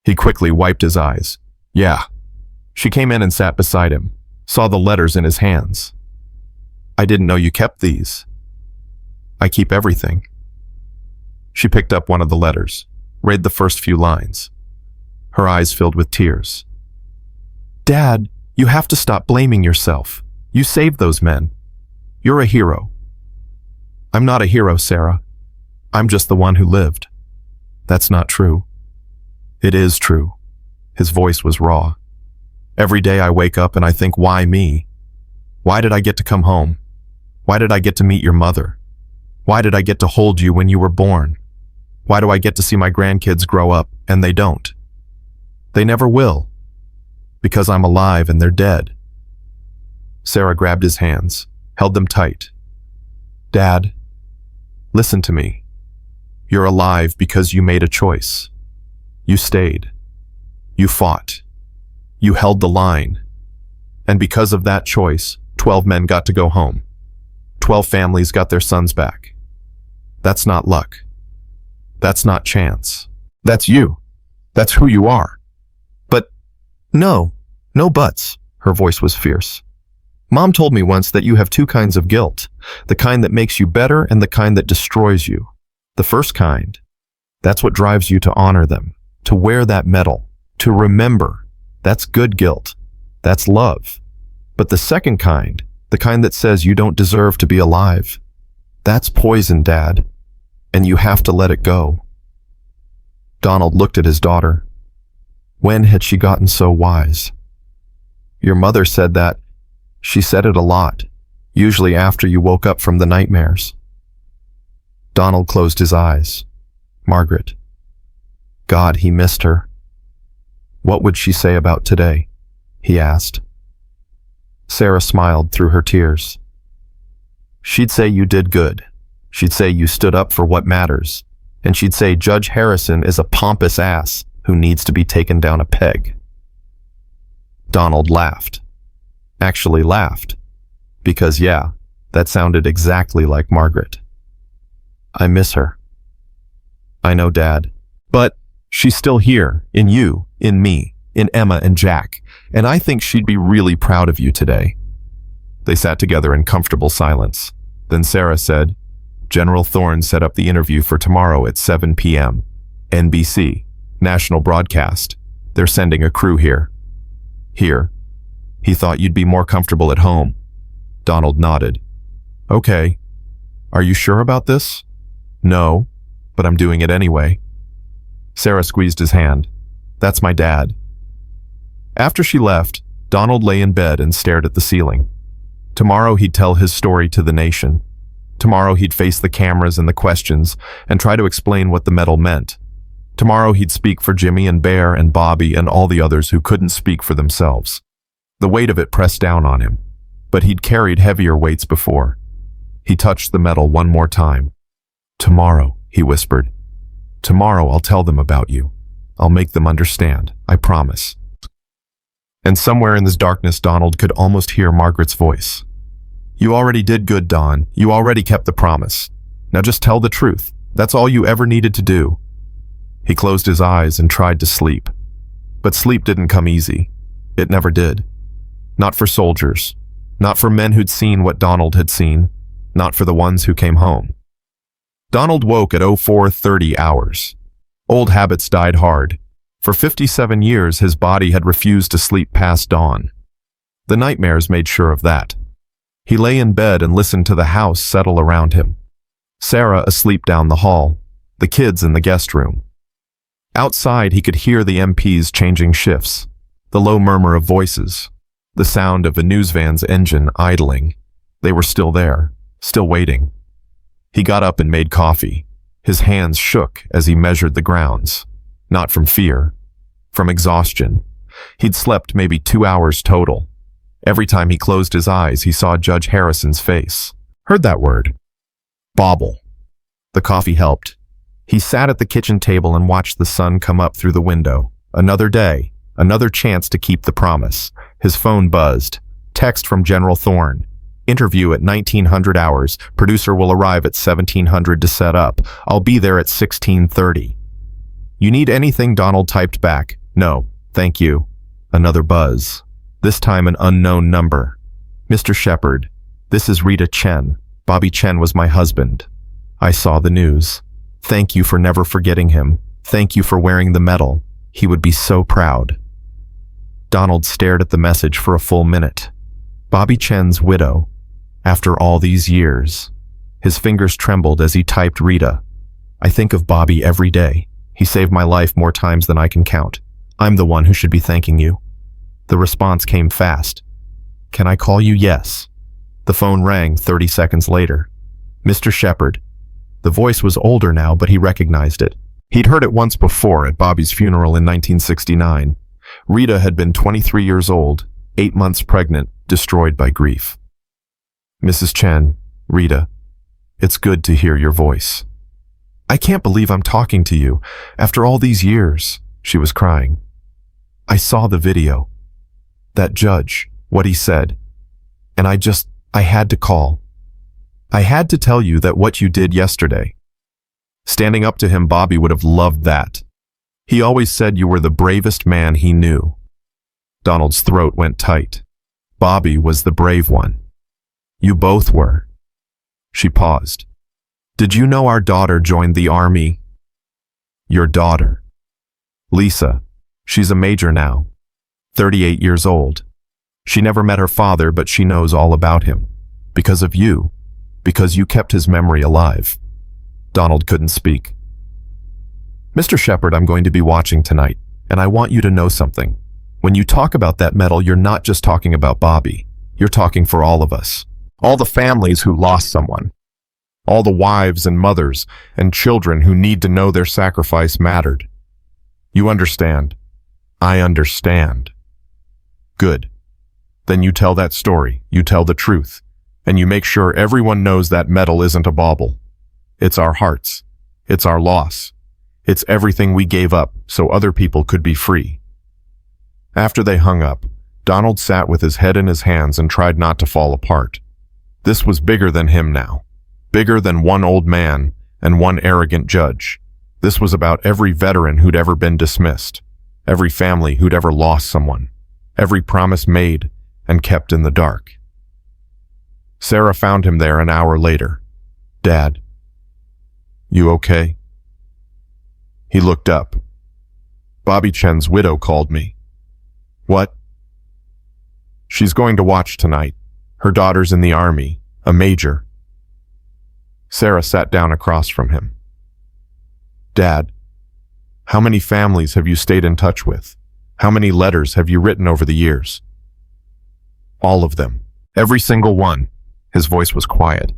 He quickly wiped his eyes. "Yeah." She came in and sat beside him, saw the letters in his hands. "I didn't know you kept these." "I keep everything." She picked up one of the letters, read the first few lines. Her eyes filled with tears. "Dad, you have to stop blaming yourself. You saved those men. You're a hero." "I'm not a hero, Sarah. I'm just the one who lived. That's not true. It is true. His voice was raw. Every day I wake up and I think, why me? Why did I get to come home? Why did I get to meet your mother? Why did I get to hold you when you were born? Why do I get to see my grandkids grow up and they don't? They never will. Because I'm alive and they're dead. Sarah grabbed his hands, held them tight. Dad, listen to me. You're alive because you made a choice. You stayed. You fought. You held the line. And because of that choice, 12 men got to go home. 12 families got their sons back. That's not luck. That's not chance. That's you. That's who you are. But no buts. Her voice was fierce. Mom told me once that you have two kinds of guilt, the kind that makes you better and the kind that destroys you. The first kind, that's what drives you to honor them, to wear that medal, to remember. That's good guilt. That's love. But the second kind, the kind that says you don't deserve to be alive, that's poison, Dad, and you have to let it go. Donald looked at his daughter. When had she gotten so wise? Your mother said that. She said it a lot, usually after you woke up from the nightmares. Donald closed his eyes. Margaret. God, he missed her. What would she say about today? He asked. Sarah smiled through her tears. She'd say you did good. She'd say you stood up for what matters. And she'd say Judge Harrison is a pompous ass who needs to be taken down a peg. Donald laughed. Actually laughed. Because yeah, that sounded exactly like Margaret. I miss her. I know, Dad. But she's still here, in you, in me, in Emma and Jack, and I think she'd be really proud of you today. They sat together in comfortable silence. Then Sarah said, General Thorne set up the interview for tomorrow at 7 p.m. NBC, national broadcast. They're sending a crew here. Here. He thought you'd be more comfortable at home. Donald nodded. Okay. Are you sure about this? No, but I'm doing it anyway. Sarah squeezed his hand. That's my dad. After she left, Donald lay in bed and stared at the ceiling. Tomorrow he'd tell his story to the nation. Tomorrow he'd face the cameras and the questions and try to explain what the medal meant. Tomorrow he'd speak for Jimmy and Bear and Bobby and all the others who couldn't speak for themselves. The weight of it pressed down on him, but he'd carried heavier weights before. He touched the medal one more time. Tomorrow, he whispered. Tomorrow I'll tell them about you. I'll make them understand, I promise. And somewhere in this darkness, Donald could almost hear Margaret's voice. You already did good, Don. You already kept the promise. Now just tell the truth. That's all you ever needed to do. He closed his eyes and tried to sleep. But sleep didn't come easy. It never did. Not for soldiers. Not for men who'd seen what Donald had seen. Not for the ones who came home. Donald woke at 04:30 hours. Old habits died hard. For 57 years, his body had refused to sleep past dawn. The nightmares made sure of that. He lay in bed and listened to the house settle around him. Sarah asleep down the hall, the kids in the guest room. Outside, he could hear the MPs changing shifts, the low murmur of voices, the sound of a news van's engine idling. They were still there, still waiting. He got up and made coffee. His hands shook as he measured the grounds. Not from fear, from exhaustion. He'd slept maybe 2 hours total. Every time he closed his eyes, he saw Judge Harrison's face. Heard that word. Bobble. The coffee helped. He sat at the kitchen table and watched the sun come up through the window. Another day, another chance to keep the promise. His phone buzzed. Text from General Thorne. Interview at 1900 hours. Producer will arrive at 1700 to set up. I'll be there at 1630. You need anything? Donald typed back. No, thank you. Another buzz. This time an unknown number. Mr. Shepard, this is Rita Chen. Bobby Chen was my husband. I saw the news. Thank you for never forgetting him. Thank you for wearing the medal. He would be so proud. Donald stared at the message for a full minute. Bobby Chen's widow. After all these years. His fingers trembled as he typed Rita. I think of Bobby every day. He saved my life more times than I can count. I'm the one who should be thanking you." The response came fast. "Can I call you?" "Yes." The phone rang 30 seconds later. "Mr. Shepard." The voice was older now, but he recognized it. He'd heard it once before at Bobby's funeral in 1969. Rita had been 23 years old, 8 months pregnant, destroyed by grief. "Mrs. Chen, Rita, it's good to hear your voice." "I can't believe I'm talking to you. After all these years," she was crying. "I saw the video. That judge, what he said. And I had to call. I had to tell you that what you did yesterday." Standing up to him, Bobby would have loved that. He always said you were the bravest man he knew. Donald's throat went tight. Bobby was the brave one. "You both were." She paused. "Did you know our daughter joined the army?" "Your daughter?" "Lisa. She's a major now. 38 years old. She never met her father, but she knows all about him. Because of you. Because you kept his memory alive." Donald couldn't speak. "Mr. Shepard, I'm going to be watching tonight, and I want you to know something. When you talk about that medal, you're not just talking about Bobby. You're talking for all of us. All the families who lost someone. All the wives and mothers and children who need to know their sacrifice mattered. You understand? I understand." "Good. Then you tell that story, you tell the truth, and you make sure everyone knows that medal isn't a bauble. It's our hearts. It's our loss. It's everything we gave up so other people could be free." After they hung up, Donald sat with his head in his hands and tried not to fall apart. This was bigger than him now. Bigger than one old man and one arrogant judge. This was about every veteran who'd ever been dismissed. Every family who'd ever lost someone. Every promise made and kept in the dark. Sarah found him there an hour later. "Dad, you okay?" He looked up. "Bobby Chen's widow called me." "What?" "She's going to watch tonight. Her daughter's in the army, a major." Sarah sat down across from him. "Dad, how many families have you stayed in touch with? How many letters have you written over the years?" "All of them. Every single one." His voice was quiet.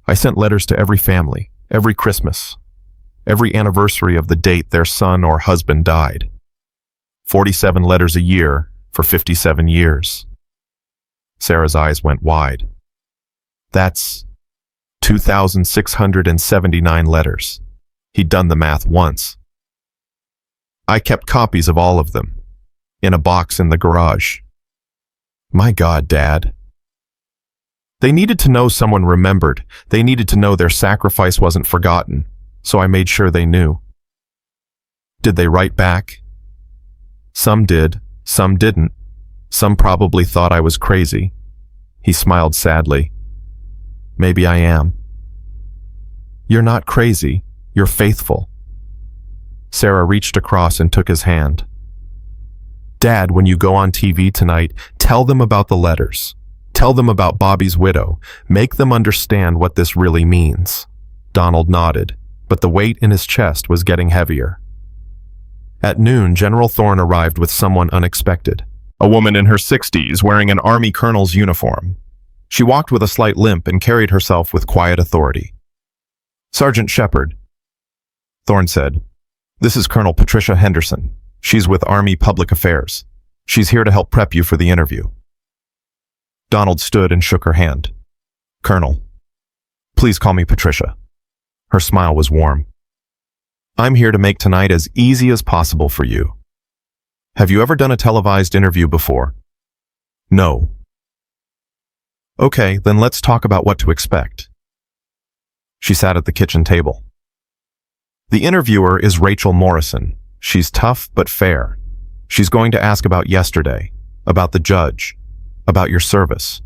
"I sent letters to every family, every Christmas, every anniversary of the date their son or husband died. 47 letters a year for 57 years. Sarah's eyes went wide. "That's 2,679 letters. He'd done the math once. "I kept copies of all of them, in a box in the garage." "My God, Dad." "They needed to know someone remembered. They needed to know their sacrifice wasn't forgotten, so I made sure they knew." "Did they write back?" "Some did, some didn't. Some probably thought I was crazy." He smiled sadly. "Maybe I am." "You're not crazy. You're faithful." Sarah reached across and took his hand. "Dad, when you go on TV tonight, tell them about the letters. Tell them about Bobby's widow. Make them understand what this really means." Donald nodded, but the weight in his chest was getting heavier. At noon, General Thorne arrived with someone unexpected. A woman in her 60s wearing an Army colonel's uniform. She walked with a slight limp and carried herself with quiet authority. "Sergeant Shepard," Thorne said. "This is Colonel Patricia Henderson. She's with Army Public Affairs. She's here to help prep you for the interview." Donald stood and shook her hand. "Colonel, please call me Patricia." Her smile was warm. "I'm here to make tonight as easy as possible for you. Have you ever done a televised interview before?" "No." "Okay, then let's talk about what to expect." She sat at the kitchen table. "The interviewer is Rachel Morrison. She's tough but fair. She's going to ask about yesterday, about the judge, about your service,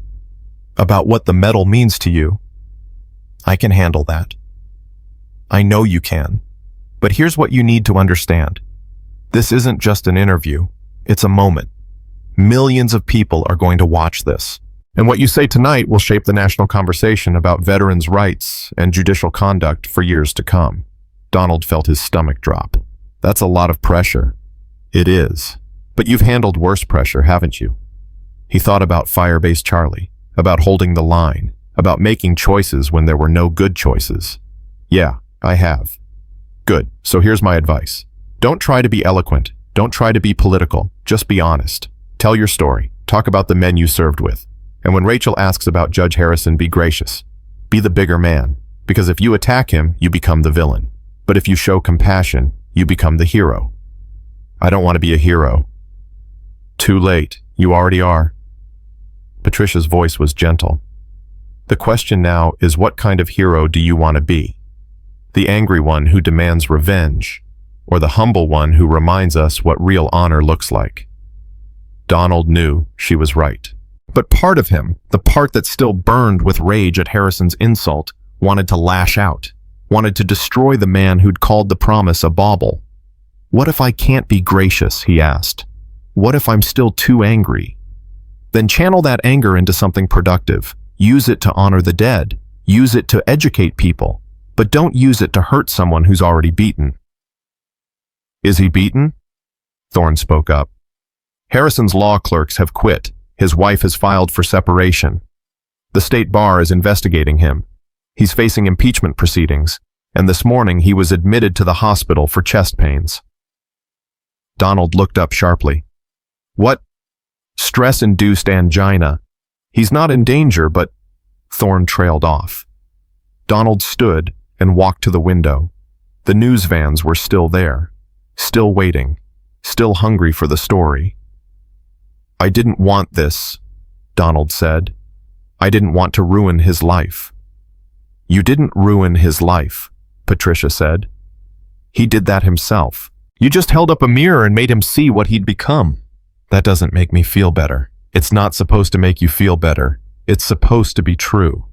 about what the medal means to you." "I can handle that." "I know you can. But here's what you need to understand. This isn't just an interview. It's a moment. Millions of people are going to watch this. And what you say tonight will shape the national conversation about veterans' rights and judicial conduct for years to come. Donald felt his stomach drop. That's a lot of pressure. It is. But you've handled worse pressure, haven't you? He thought about Firebase Charlie, about holding the line, about making choices when there were no good choices. Yeah, I have. Good. So here's my advice. Don't try to be eloquent. Don't try to be political. Just be honest. Tell your story. Talk about the men you served with. And when Rachel asks about Judge Harrison, be gracious. Be the bigger man. Because if you attack him, you become the villain. But if you show compassion, you become the hero. I don't want to be a hero. Too late. You already are. Patricia's voice was gentle. The question now is, what kind of hero do you want to be? The angry one who demands revenge, or the humble one who reminds us what real honor looks like? Donald knew she was right. But part of him, the part that still burned with rage at Harrison's insult, wanted to lash out, wanted to destroy the man who'd called the promise a bauble. What if I can't be gracious, he asked. What if I'm still too angry? Then channel that anger into something productive. Use it to honor the dead. Use it to educate people. But don't use it to hurt someone who's already beaten. Is he beaten? Thorne spoke up. Harrison's law clerks have quit. His wife has filed for separation. The state bar is investigating him. He's facing impeachment proceedings, and this morning he was admitted to the hospital for chest pains. Donald looked up sharply. What? Stress-induced angina. He's not in danger, but... Thorne trailed off. Donald stood and walked to the window. The news vans were still there, still waiting, still hungry for the story. I didn't want this, Donald said. I didn't want to ruin his life. You didn't ruin his life, Patricia said. He did that himself. You just held up a mirror and made him see what he'd become. That doesn't make me feel better. It's not supposed to make you feel better. It's supposed to be true.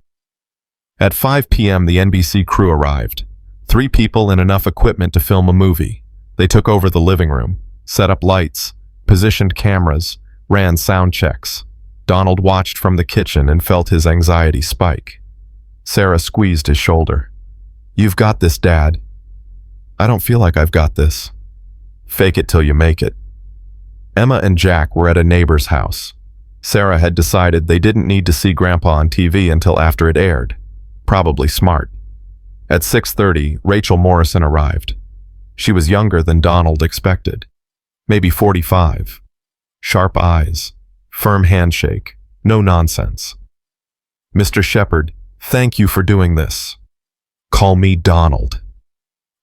At 5 p.m., the NBC crew arrived. 3 people and enough equipment to film a movie. They took over the living room, set up lights, positioned cameras, ran sound checks. Donald watched from the kitchen and felt his anxiety spike. Sarah squeezed his shoulder. You've got this, Dad. I don't feel like I've got this. Fake it till you make it. Emma and Jack were at a neighbor's house. Sarah had decided they didn't need to see Grandpa on TV until after it aired. Probably smart. At 6:30, Rachel Morrison arrived. She was younger than Donald expected. Maybe 45. Sharp eyes. Firm handshake. No nonsense. Mr. Shepard, thank you for doing this. Call me Donald.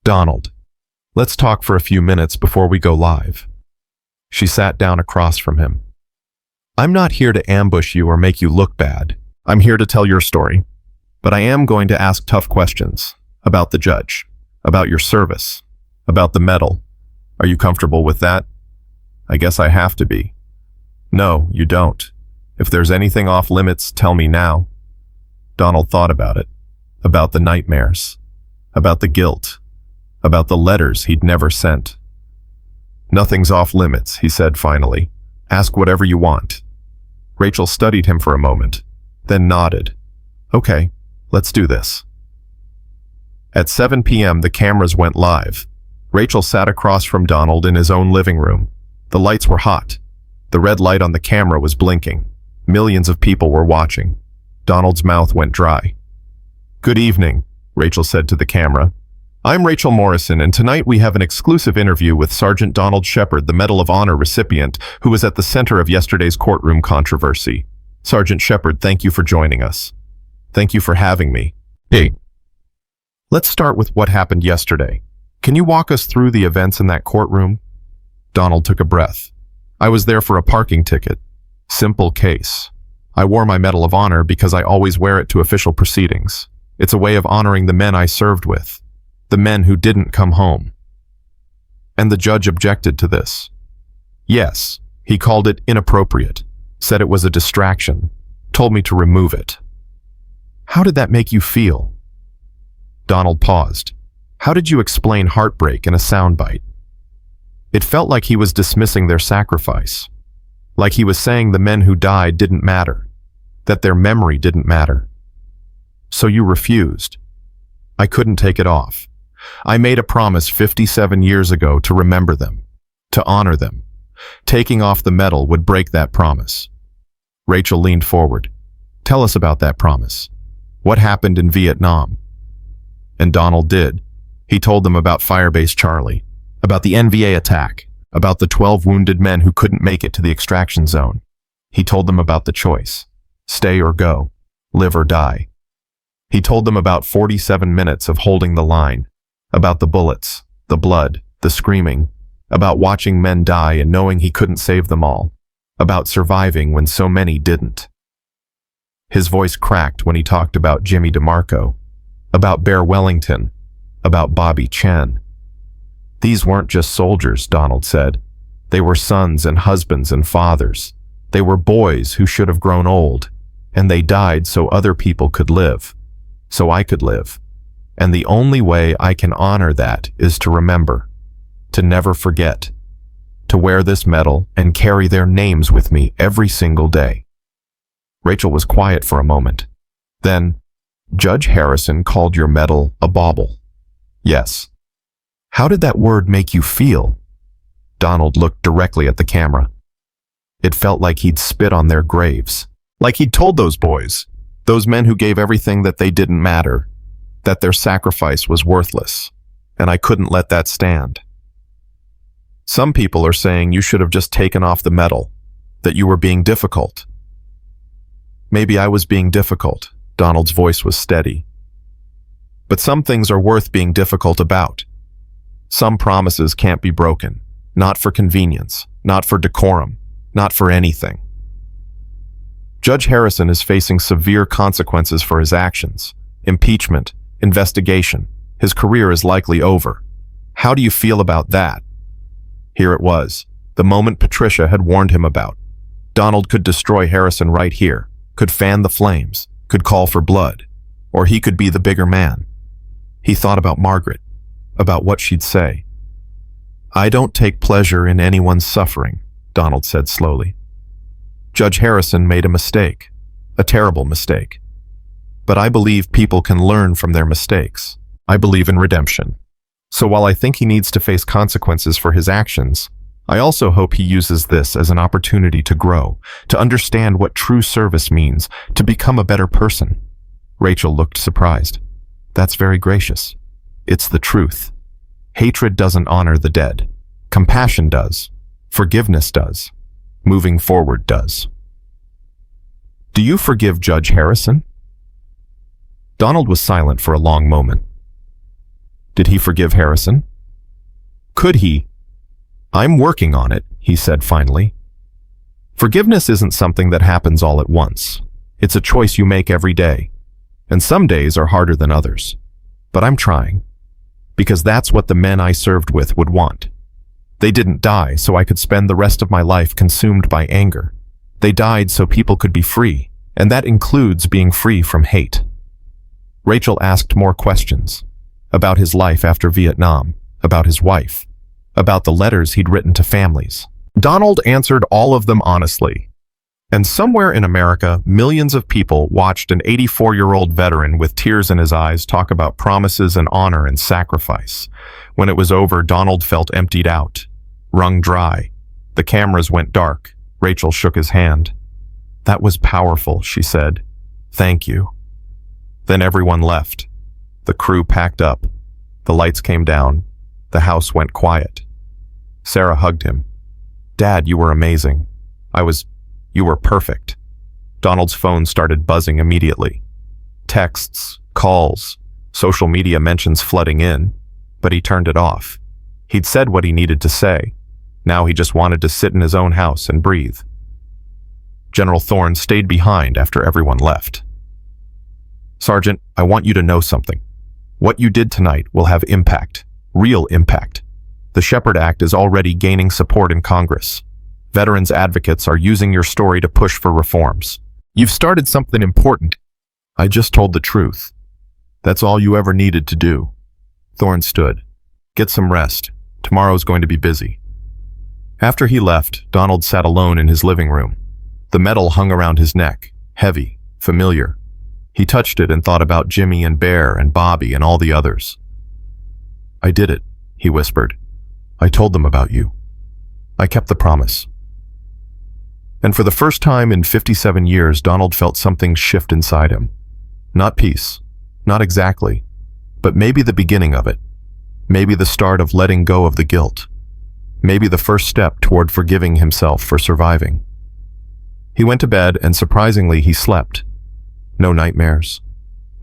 Donald, let's talk for a few minutes before we go live. She sat down across from him. I'm not here to ambush you or make you look bad. I'm here to tell your story. But I am going to ask tough questions about the judge, about your service, about the medal. Are you comfortable with that? I guess I have to be. No, you don't. If there's anything off limits, tell me now. Donald thought about it, about the nightmares, about the guilt, about the letters he'd never sent. Nothing's off limits, he said finally. Ask whatever you want. Rachel studied him for a moment, then nodded. Okay, let's do this. At 7 p.m., the cameras went live. Rachel sat across from Donald in his own living room. The lights were hot. The red light on the camera was blinking. Millions of people were watching. Donald's mouth went dry. Good evening, Rachel said to the camera. I'm Rachel Morrison, and tonight we have an exclusive interview with Sergeant Donald Shepard, the Medal of Honor recipient, who was at the center of yesterday's courtroom controversy. Sergeant Shepard, thank you for joining us. Thank you for having me. Hey. Let's start with what happened yesterday. Can you walk us through the events in that courtroom? Donald took a breath. I was there for a parking ticket. Simple case. I wore my Medal of Honor because I always wear it to official proceedings. It's a way of honoring the men I served with. The men who didn't come home. And the judge objected to this. Yes, he called it inappropriate, said it was a distraction, told me to remove it. How did that make you feel? Donald paused. How did you explain heartbreak in a soundbite? It felt like he was dismissing their sacrifice, like he was saying the men who died didn't matter, that their memory didn't matter. So you refused. I couldn't take it off. I made a promise 57 years ago to remember them, to honor them. Taking off the medal would break that promise. Rachel leaned forward. Tell us about that promise. What happened in Vietnam? And Donald did. He told them about Firebase Charlie, about the NVA attack, about the 12 wounded men who couldn't make it to the extraction zone. He told them about the choice, stay or go, live or die. He told them about 47 minutes of holding the line, about the bullets, the blood, the screaming, about watching men die and knowing he couldn't save them all, about surviving when so many didn't. His voice cracked when he talked about Jimmy DeMarco, about Bear Wellington, about Bobby Chen. These weren't just soldiers, Donald said. They were sons and husbands and fathers. They were boys who should have grown old, and they died so other people could live, so I could live. And the only way I can honor that is to remember, to never forget, to wear this medal and carry their names with me every single day. Rachel was quiet for a moment. Then, Judge Harrison called your medal a bauble. Yes. How did that word make you feel? Donald looked directly at the camera. It felt like he'd spit on their graves. Like he'd told those boys, those men who gave everything that they didn't matter, that their sacrifice was worthless, and I couldn't let that stand. Some people are saying you should have just taken off the medal, that you were being difficult. Maybe I was being difficult. Donald's voice was steady. But some things are worth being difficult about. Some promises can't be broken, not for convenience, not for decorum, not for anything. Judge Harrison is facing severe consequences for his actions. Impeachment, investigation. His career is likely over. How do you feel about that? Here it was, the moment Patricia had warned him about. Donald could destroy Harrison right here, could fan the flames, could call for blood, or he could be the bigger man. He thought about Margaret, about what she'd say. I don't take pleasure in anyone's suffering, Donald said slowly. Judge Harrison made a mistake, a terrible mistake. But I believe people can learn from their mistakes. I believe in redemption. So while I think he needs to face consequences for his actions, I also hope he uses this as an opportunity to grow, to understand what true service means, to become a better person. Rachel looked surprised. That's very gracious. It's the truth. Hatred doesn't honor the dead. Compassion does. Forgiveness does. Moving forward does. Do you forgive Judge Harrison? Donald was silent for a long moment. Did he forgive Harrison? Could he? I'm working on it, he said finally. Forgiveness isn't something that happens all at once. It's a choice you make every day. And some days are harder than others. But I'm trying. Because that's what the men I served with would want. They didn't die so I could spend the rest of my life consumed by anger. They died so people could be free, and that includes being free from hate. Rachel asked more questions. About his life after Vietnam, about his wife, about the letters he'd written to families. Donald answered all of them honestly. And somewhere in America, millions of people watched an 84-year-old veteran with tears in his eyes talk about promises and honor and sacrifice. When it was over, Donald felt emptied out, wrung dry. The cameras went dark. Rachel shook his hand. That was powerful, she said. Thank you. Then everyone left. The crew packed up. The lights came down. The house went quiet. Sarah hugged him. Dad, you were amazing. You were perfect. Donald's phone started buzzing immediately. Texts, calls, social media mentions flooding in, but he turned it off. He'd said what he needed to say. Now he just wanted to sit in his own house and breathe. General Thorne stayed behind after everyone left. Sergeant, I want you to know something. What you did tonight will have impact, real impact. The Shepard Act is already gaining support in Congress. Veterans advocates are using your story to push for reforms. You've started something important. I just told the truth. That's all you ever needed to do. Thorne stood. Get some rest. Tomorrow's going to be busy. After he left, Donald sat alone in his living room. The medal hung around his neck, heavy, familiar. He touched it and thought about Jimmy and Bear and Bobby and all the others. I did it, he whispered. I told them about you. I kept the promise. And for the first time in 57 years, Donald felt something shift inside him. Not peace, not exactly, but maybe the beginning of it. Maybe the start of letting go of the guilt. Maybe the first step toward forgiving himself for surviving. He went to bed, and surprisingly, he slept. No nightmares,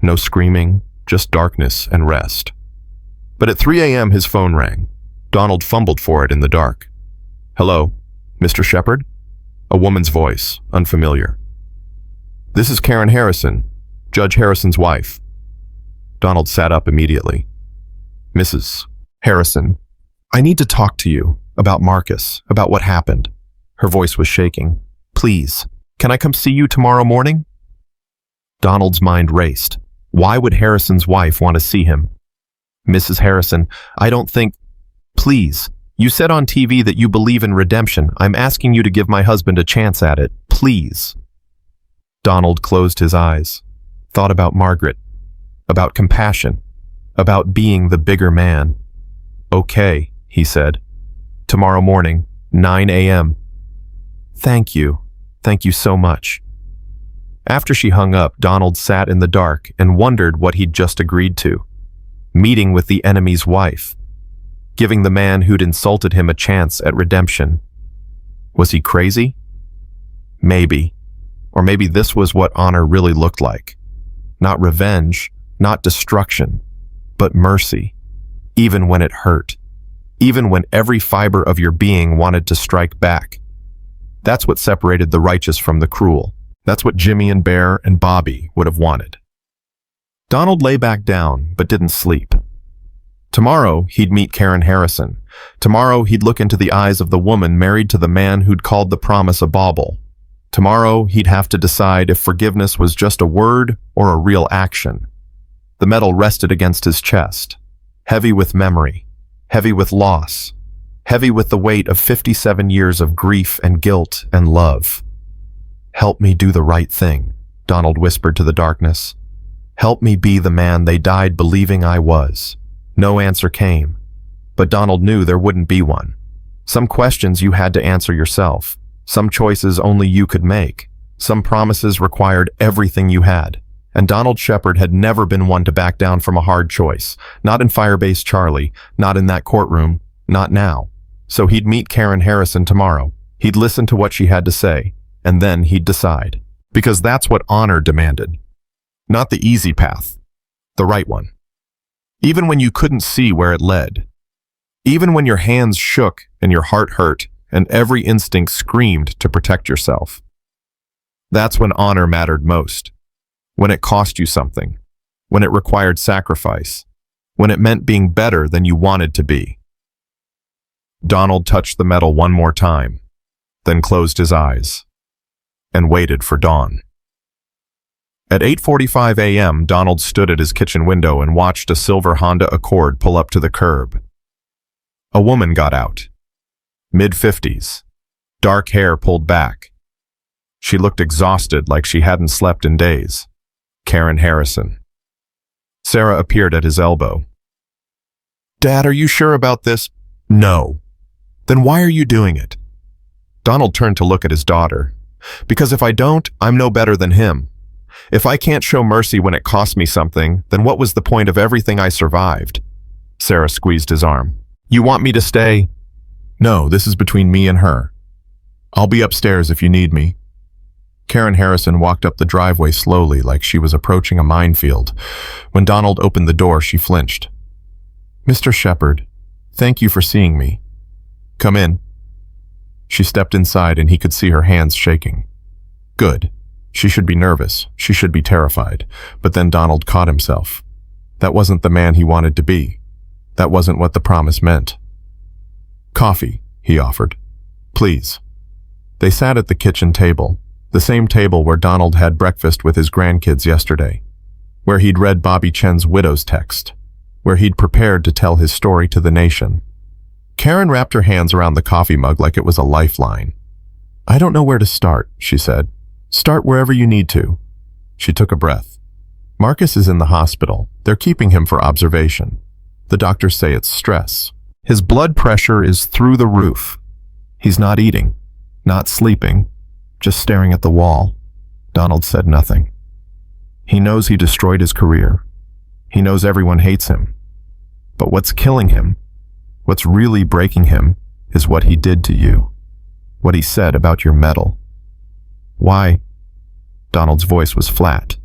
no screaming, just darkness and rest. But at 3 a.m. his phone rang. Donald fumbled for it in the dark. Hello, Mr. Shepard? A woman's voice, unfamiliar. This is Karen Harrison, Judge Harrison's wife. Donald sat up immediately. Mrs. Harrison, I need to talk to you about Marcus, about what happened. Her voice was shaking. Please, can I come see you tomorrow morning? Donald's mind raced. Why would Harrison's wife want to see him? Mrs. Harrison, I don't think... Please, you said on TV that you believe in redemption. I'm asking you to give my husband a chance at it. Please. Donald closed his eyes, thought about Margaret, about compassion, about being the bigger man. Okay, he said. Tomorrow morning, 9 a.m. Thank you. Thank you so much. After she hung up, Donald sat in the dark and wondered what he'd just agreed to. Meeting with the enemy's wife. Giving the man who'd insulted him a chance at redemption. Was he crazy? Maybe. Or maybe this was what honor really looked like. Not revenge, not destruction, but mercy. Even when it hurt. Even when every fiber of your being wanted to strike back. That's what separated the righteous from the cruel. That's what Jimmy and Bear and Bobby would have wanted. Donald lay back down, but didn't sleep. Tomorrow, he'd meet Karen Harrison. Tomorrow, he'd look into the eyes of the woman married to the man who'd called the promise a bauble. Tomorrow, he'd have to decide if forgiveness was just a word or a real action. The metal rested against his chest, heavy with memory, heavy with loss, heavy with the weight of 57 years of grief and guilt and love. Help me do the right thing, Donald whispered to the darkness. Help me be the man they died believing I was. No answer came, but Donald knew there wouldn't be one. Some questions you had to answer yourself. Some choices only you could make. Some promises required everything you had. And Donald Shepard had never been one to back down from a hard choice. Not in Firebase Charlie, not in that courtroom, not now. So he'd meet Karen Harrison tomorrow. He'd listen to what she had to say, and then he'd decide. Because that's what honor demanded. Not the easy path, the right one. Even when you couldn't see where it led. Even when your hands shook and your heart hurt and every instinct screamed to protect yourself. That's when honor mattered most. When it cost you something. When it required sacrifice. When it meant being better than you wanted to be. Donald touched the metal one more time, then closed his eyes, and waited for dawn. At 8:45 a.m., Donald stood at his kitchen window and watched a silver Honda Accord pull up to the curb. A woman got out. Mid-50s. Dark hair pulled back. She looked exhausted, like she hadn't slept in days. Karen Harrison. Sarah appeared at his elbow. Dad, are you sure about this? No. Then why are you doing it? Donald turned to look at his daughter. Because if I don't, I'm no better than him. If I can't show mercy when it costs me something, then what was the point of everything I survived? Sarah squeezed his arm. You want me to stay? No, this is between me and her. I'll be upstairs if you need me. Karen Harrison walked up the driveway slowly, like she was approaching a minefield. When Donald opened the door, she flinched. Mr. Shepard, thank you for seeing me. Come in. She stepped inside and he could see her hands shaking. Good. She should be nervous. She should be terrified. But then Donald caught himself. That wasn't the man he wanted to be. That wasn't what the promise meant. Coffee, he offered. Please. They sat at the kitchen table, the same table where Donald had breakfast with his grandkids yesterday, where he'd read Bobby Chen's widow's text, where he'd prepared to tell his story to the nation. Karen wrapped her hands around the coffee mug like it was a lifeline. I don't know where to start, she said. Start wherever you need to. She took a breath. Marcus is in the hospital. They're keeping him for observation. The doctors say it's stress. His blood pressure is through the roof. He's not eating, not sleeping, just staring at the wall. Donald said nothing. He knows he destroyed his career. He knows everyone hates him. But what's killing him, what's really breaking him, is what he did to you. What he said about your medal. Why? Donald's voice was flat.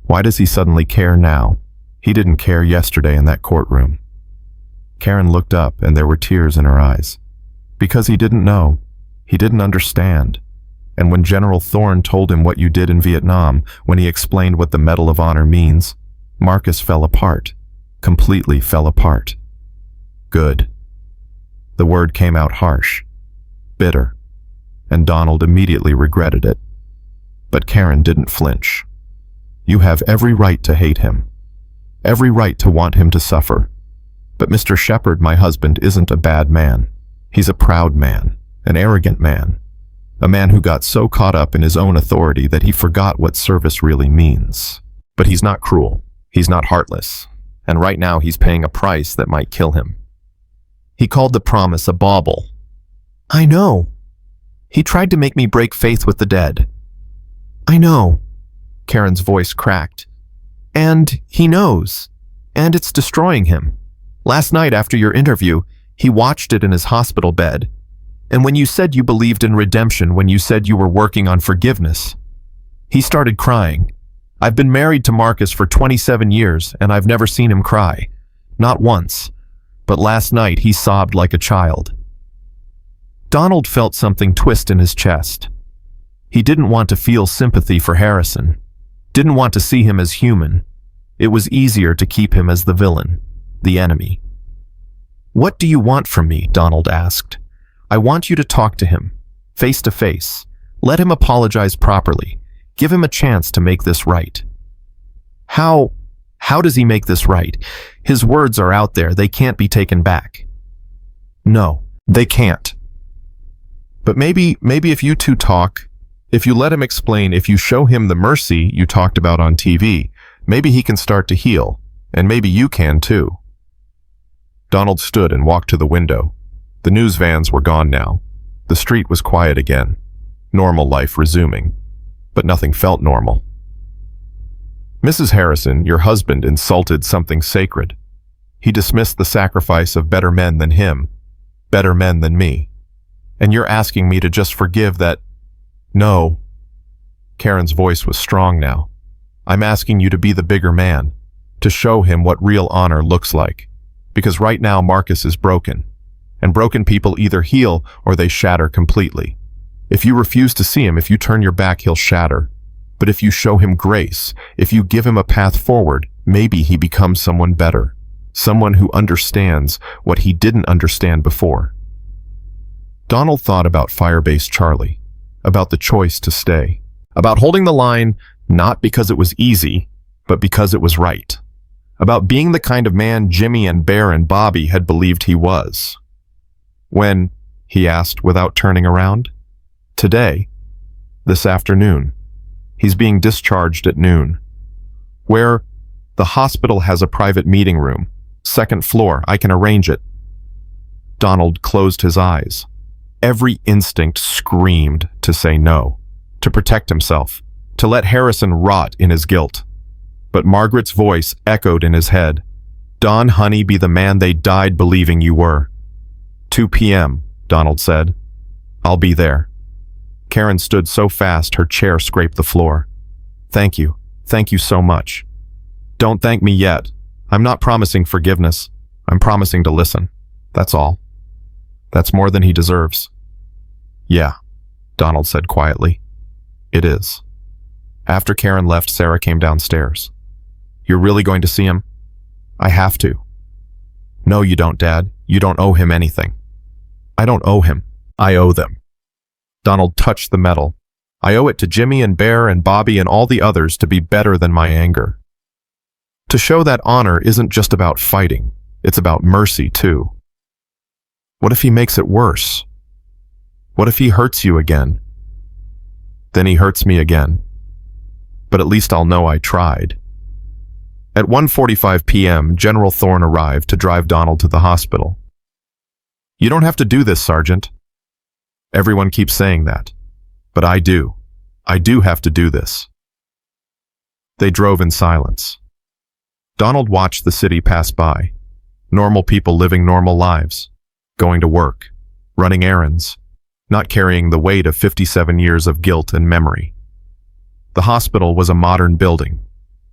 Why does he suddenly care now? He didn't care yesterday in that courtroom. Karen looked up and there were tears in her eyes. Because he didn't know. He didn't understand. And when General Thorne told him what you did in Vietnam, when he explained what the Medal of Honor means, Marcus fell apart. Completely fell apart. Good. The word came out harsh. Bitter. And Donald immediately regretted it. But Karen didn't flinch. You have every right to hate him. Every right to want him to suffer. But Mr. Shepard, my husband, isn't a bad man. He's a proud man, an arrogant man. A man who got so caught up in his own authority that he forgot what service really means. But he's not cruel. He's not heartless. And right now he's paying a price that might kill him. He called the promise a bauble. I know. He tried to make me break faith with the dead. I know. Karen's voice cracked. And he knows. And it's destroying him. Last night after your interview, he watched it in his hospital bed. And when you said you believed in redemption, when you said you were working on forgiveness, he started crying. I've been married to Marcus for 27 years, and I've never seen him cry. Not once. But last night he sobbed like a child. Donald felt something twist in his chest. He didn't want to feel sympathy for Harrison. Didn't want to see him as human. It was easier to keep him as the villain, the enemy. What do you want from me? Donald asked. I want you to talk to him, face to face. Let him apologize properly. Give him a chance to make this right. How does he make this right? His words are out there. They can't be taken back. No, they can't. But maybe if you two talk, if you let him explain, if you show him the mercy you talked about on TV, maybe he can start to heal, and maybe you can too. Donald stood and walked to the window. The news vans were gone now. The street was quiet again. Normal life resuming. But nothing felt normal. Mrs. Harrison, your husband insulted something sacred. He dismissed the sacrifice of better men than him, better men than me. And you're asking me to just forgive that? No. Karen's voice was strong now. I'm asking you to be the bigger man, to show him what real honor looks like. Because right now Marcus is broken. And broken people either heal or they shatter completely. If you refuse to see him, if you turn your back, he'll shatter. But if you show him grace, if you give him a path forward, maybe he becomes someone better. Someone who understands what he didn't understand before. Donald thought about Firebase Charlie, about the choice to stay, about holding the line not because it was easy, but because it was right, about being the kind of man Jimmy and Bear and Bobby had believed he was. When? He asked without turning around. Today. This afternoon. He's being discharged at noon. Where? The hospital has a private meeting room. Second floor. I can arrange it. Donald closed his eyes. Every instinct screamed to say no, to protect himself, to let Harrison rot in his guilt. But Margaret's voice echoed in his head. Don, honey, be the man they died believing you were. 2 p.m., Donald said. I'll be there. Karen stood so fast her chair scraped the floor. Thank you. Thank you so much. Don't thank me yet. I'm not promising forgiveness. I'm promising to listen. That's all. That's more than he deserves. Yeah, Donald said quietly. It is. After Karen left, Sarah came downstairs. You're really going to see him? I have to. No, you don't, Dad. You don't owe him anything. I don't owe him. I owe them. Donald touched the medal. I owe it to Jimmy and Bear and Bobby and all the others to be better than my anger. To show that honor isn't just about fighting. It's about mercy, too. What if he makes it worse? What if he hurts you again? Then he hurts me again. But at least I'll know I tried. At 1:45 p.m., General Thorne arrived to drive Donald to the hospital. "You don't have to do this, Sergeant." "Everyone keeps saying that. But I do. I do have to do this." They drove in silence. Donald watched the city pass by. Normal people living normal lives. Going to work. Running errands. Not carrying the weight of 57 years of guilt and memory. The hospital was a modern building.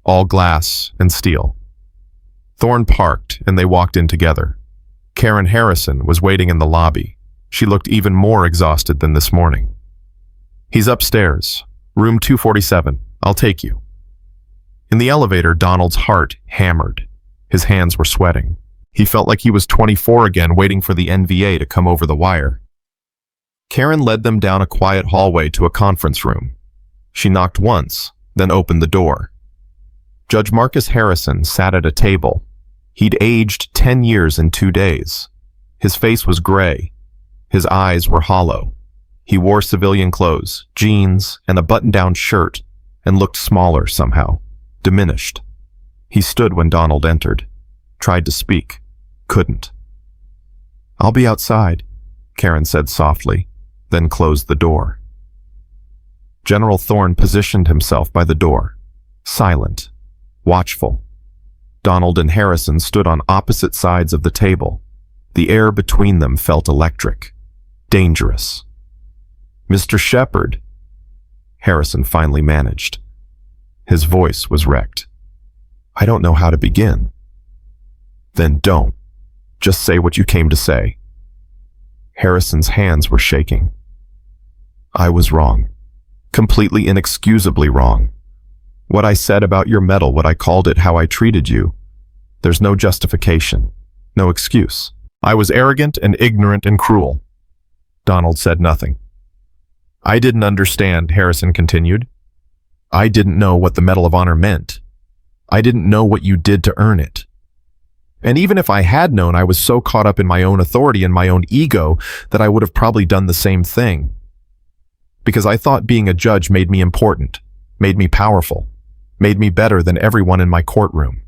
All glass and steel. Thorne parked and they walked in together. Karen Harrison was waiting in the lobby. She looked even more exhausted than this morning. "He's upstairs. Room 247. I'll take you." In the elevator, Donald's heart hammered. His hands were sweating. He felt like he was 24 again, waiting for the NVA to come over the wire. Karen led them down a quiet hallway to a conference room. She knocked once, then opened the door. Judge Marcus Harrison sat at a table. He'd aged 10 years in 2 days. His face was gray. His eyes were hollow. He wore civilian clothes, jeans, and a button-down shirt, and looked smaller somehow, diminished. He stood when Donald entered, tried to speak, couldn't. "I'll be outside," Karen said softly, then closed the door. General Thorne positioned himself by the door, silent, watchful. Donald and Harrison stood on opposite sides of the table. The air between them felt electric, dangerous. "Mr. Shepard," Harrison finally managed. His voice was wrecked. "I don't know how to begin." "Then don't. Just say what you came to say." Harrison's hands were shaking. "I was wrong. Completely inexcusably wrong. What I said about your medal, what I called it, how I treated you. There's no justification, no excuse. I was arrogant and ignorant and cruel." Donald said nothing. "I didn't understand," Harrison continued. "I didn't know what the Medal of Honor meant. I didn't know what you did to earn it. And even if I had known, I was so caught up in my own authority and my own ego that I would have probably done the same thing. Because I thought being a judge made me important, made me powerful, made me better than everyone in my courtroom."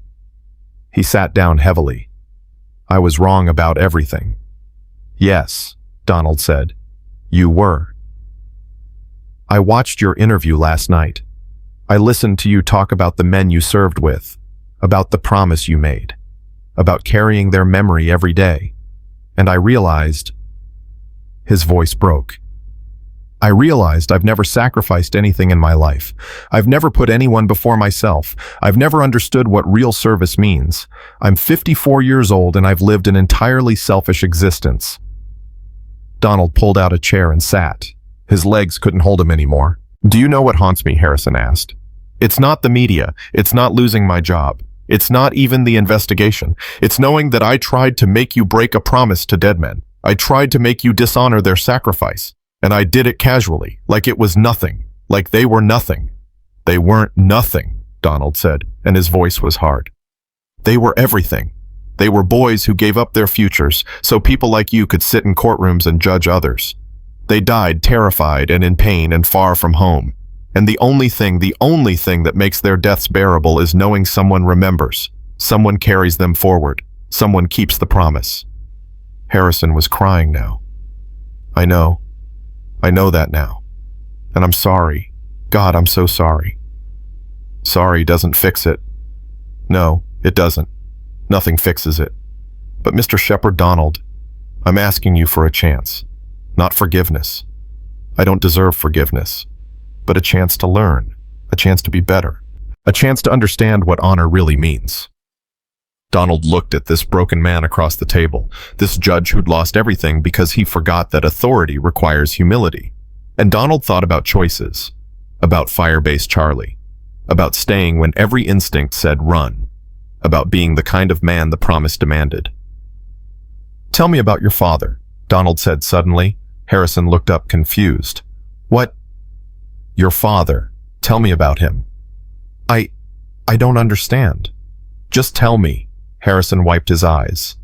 He sat down heavily. "I was wrong about everything." "Yes," Donald said, "you were. I watched your interview last night. I listened to you talk about the men you served with, about the promise you made, about carrying their memory every day. And I realized..." His voice broke. "I realized I've never sacrificed anything in my life. I've never put anyone before myself. I've never understood what real service means. I'm 54 years old and I've lived an entirely selfish existence." Donald pulled out a chair and sat. His legs couldn't hold him anymore. "Do you know what haunts me?" Harrison asked. "It's not the media. It's not losing my job. It's not even the investigation. It's knowing that I tried to make you break a promise to dead men. I tried to make you dishonor their sacrifice. And I did it casually, like it was nothing, like they were nothing." "They weren't nothing," Donald said, and his voice was hard. "They were everything. They were boys who gave up their futures so people like you could sit in courtrooms and judge others. They died terrified and in pain and far from home. And the only thing that makes their deaths bearable is knowing someone remembers, someone carries them forward, someone keeps the promise." Harrison was crying now. I know that now. And I'm sorry. God, I'm so sorry." "Sorry doesn't fix it." "No, it doesn't. Nothing fixes it. But Mr. Shepard, Donald, I'm asking you for a chance. Not forgiveness. I don't deserve forgiveness. But a chance to learn. A chance to be better. A chance to understand what honor really means." Donald looked at this broken man across the table, this judge who'd lost everything because he forgot that authority requires humility. And Donald thought about choices, about Firebase Charlie, about staying when every instinct said run, about being the kind of man the promise demanded. "Tell me about your father," Donald said suddenly. Harrison looked up confused. "What?" "Your father. Tell me about him." I don't understand." "Just tell me." Harrison wiped his eyes.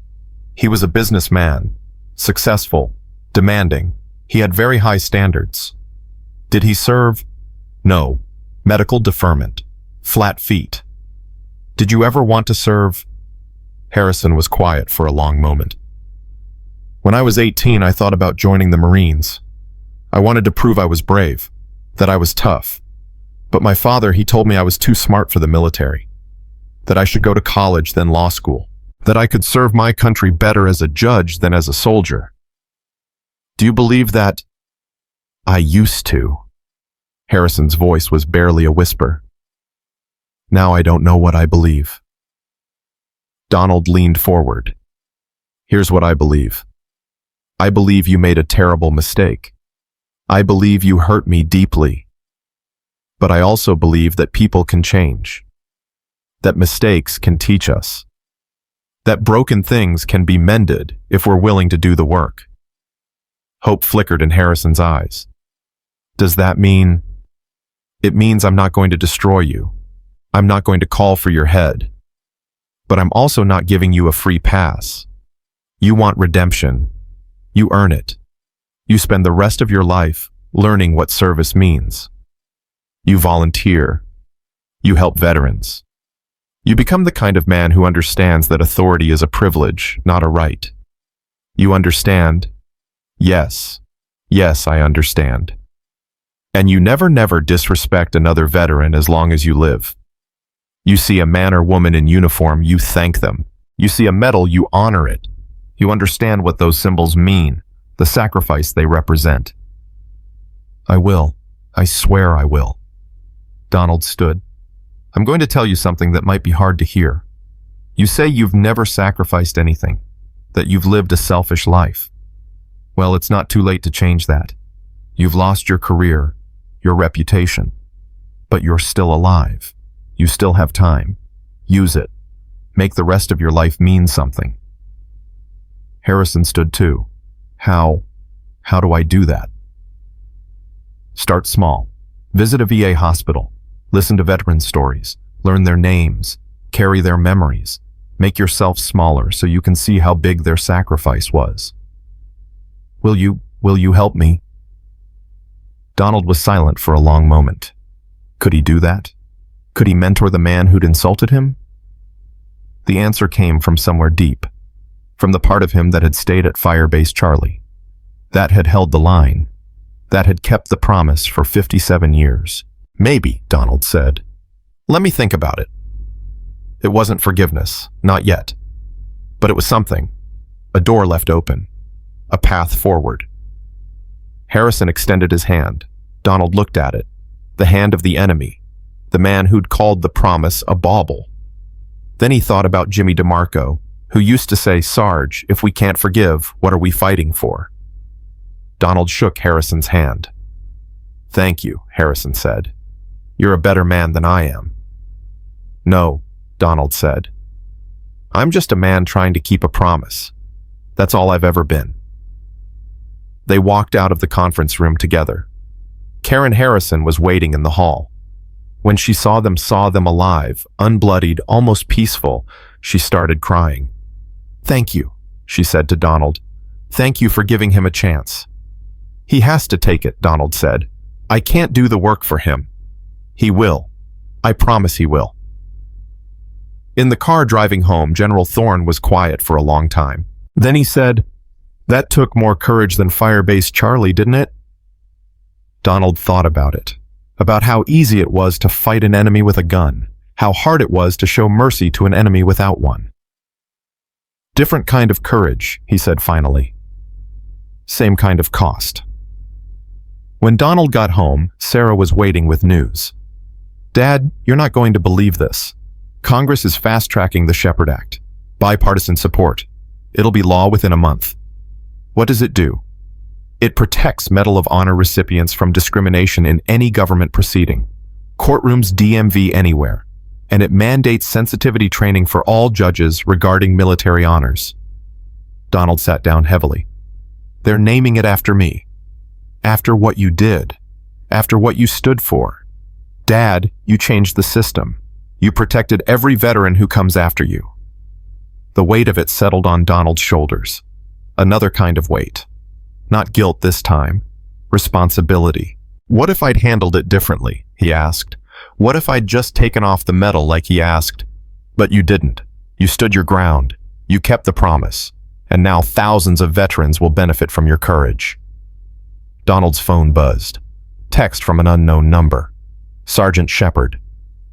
"He was a businessman, successful, demanding. He had very high standards." "Did he serve?" "No. Medical deferment. Flat feet." Did you ever want to serve? Harrison was quiet for a long moment. When I was 18, I thought about joining the Marines. I wanted to prove I was brave, that I was tough. But my father, he told me I was too smart for the military, that I should go to college, then law school, that I could serve my country better as a judge than as a soldier. Do you believe that? I used to. Harrison's voice was barely a whisper. Now I don't know what I believe. Donald leaned forward. Here's what I believe. I believe you made a terrible mistake. I believe you hurt me deeply. But I also believe that people can change. That mistakes can teach us. That broken things can be mended if we're willing to do the work. Hope flickered in Harrison's eyes. Does that mean? It means I'm not going to destroy you. I'm not going to call for your head. But I'm also not giving you a free pass. You want redemption. You earn it. You spend the rest of your life learning what service means. You volunteer. You help veterans. You become the kind of man who understands that authority is a privilege, not a right. You understand? Yes. Yes, I understand. And you never disrespect another veteran as long as you live. You see a man or woman in uniform, you thank them. You see a medal, you honor it. You understand what those symbols mean, the sacrifice they represent. I will. I swear I will. Donald stood. I'm going to tell you something that might be hard to hear. You say you've never sacrificed anything, that you've lived a selfish life. Well, it's not too late to change that. You've lost your career, your reputation, but you're still alive. You still have time. Use it. Make the rest of your life mean something. Harrison stood too. How do I do that? Start small. Visit a VA hospital. Listen to veterans' stories. Learn their names. Carry their memories. Make yourself smaller so you can see how big their sacrifice was. Will you help me? Donald was silent for a long moment. Could he do that? Could he mentor the man who'd insulted him? The answer came from somewhere deep, from the part of him that had stayed at Firebase Charlie, that had held the line, that had kept the promise for 57 years. Maybe, Donald said. Let me think about it. It wasn't forgiveness, not yet. But it was something. A door left open. A path forward. Harrison extended his hand. Donald looked at it. The hand of the enemy. The man who'd called the promise a bauble. Then he thought about Jimmy DeMarco, who used to say, Sarge, if we can't forgive, what are we fighting for? Donald shook Harrison's hand. Thank you, Harrison said. You're a better man than I am. No, Donald said. I'm just a man trying to keep a promise. That's all I've ever been. They walked out of the conference room together. Karen Harrison was waiting in the hall. When she saw them alive, unbloodied, almost peaceful, she started crying. Thank you, she said to Donald. Thank you for giving him a chance. He has to take it, Donald said. I can't do the work for him. He will. I promise he will. In the car driving home, General Thorne was quiet for a long time. Then he said, That took more courage than Firebase Charlie, didn't it? Donald thought about it. About how easy it was to fight an enemy with a gun, how hard it was to show mercy to an enemy without one. Different kind of courage, he said finally. Same kind of cost. When Donald got home, Sarah was waiting with news. Dad, you're not going to believe this. Congress is fast-tracking the Shepard Act. Bipartisan support. It'll be law within a month. What does it do? It protects Medal of Honor recipients from discrimination in any government proceeding, courtrooms, DMV, anywhere, and it mandates sensitivity training for all judges regarding military honors. Donald sat down heavily. They're naming it after me. After what you did. After what you stood for. Dad, you changed the system. You protected every veteran who comes after you. The weight of it settled on Donald's shoulders. Another kind of weight. Not guilt this time. Responsibility. What if I'd handled it differently, he asked. What if I'd just taken off the medal like he asked? But you didn't. You stood your ground. You kept the promise. And now thousands of veterans will benefit from your courage. Donald's phone buzzed. Text from an unknown number. Sergeant Shepard.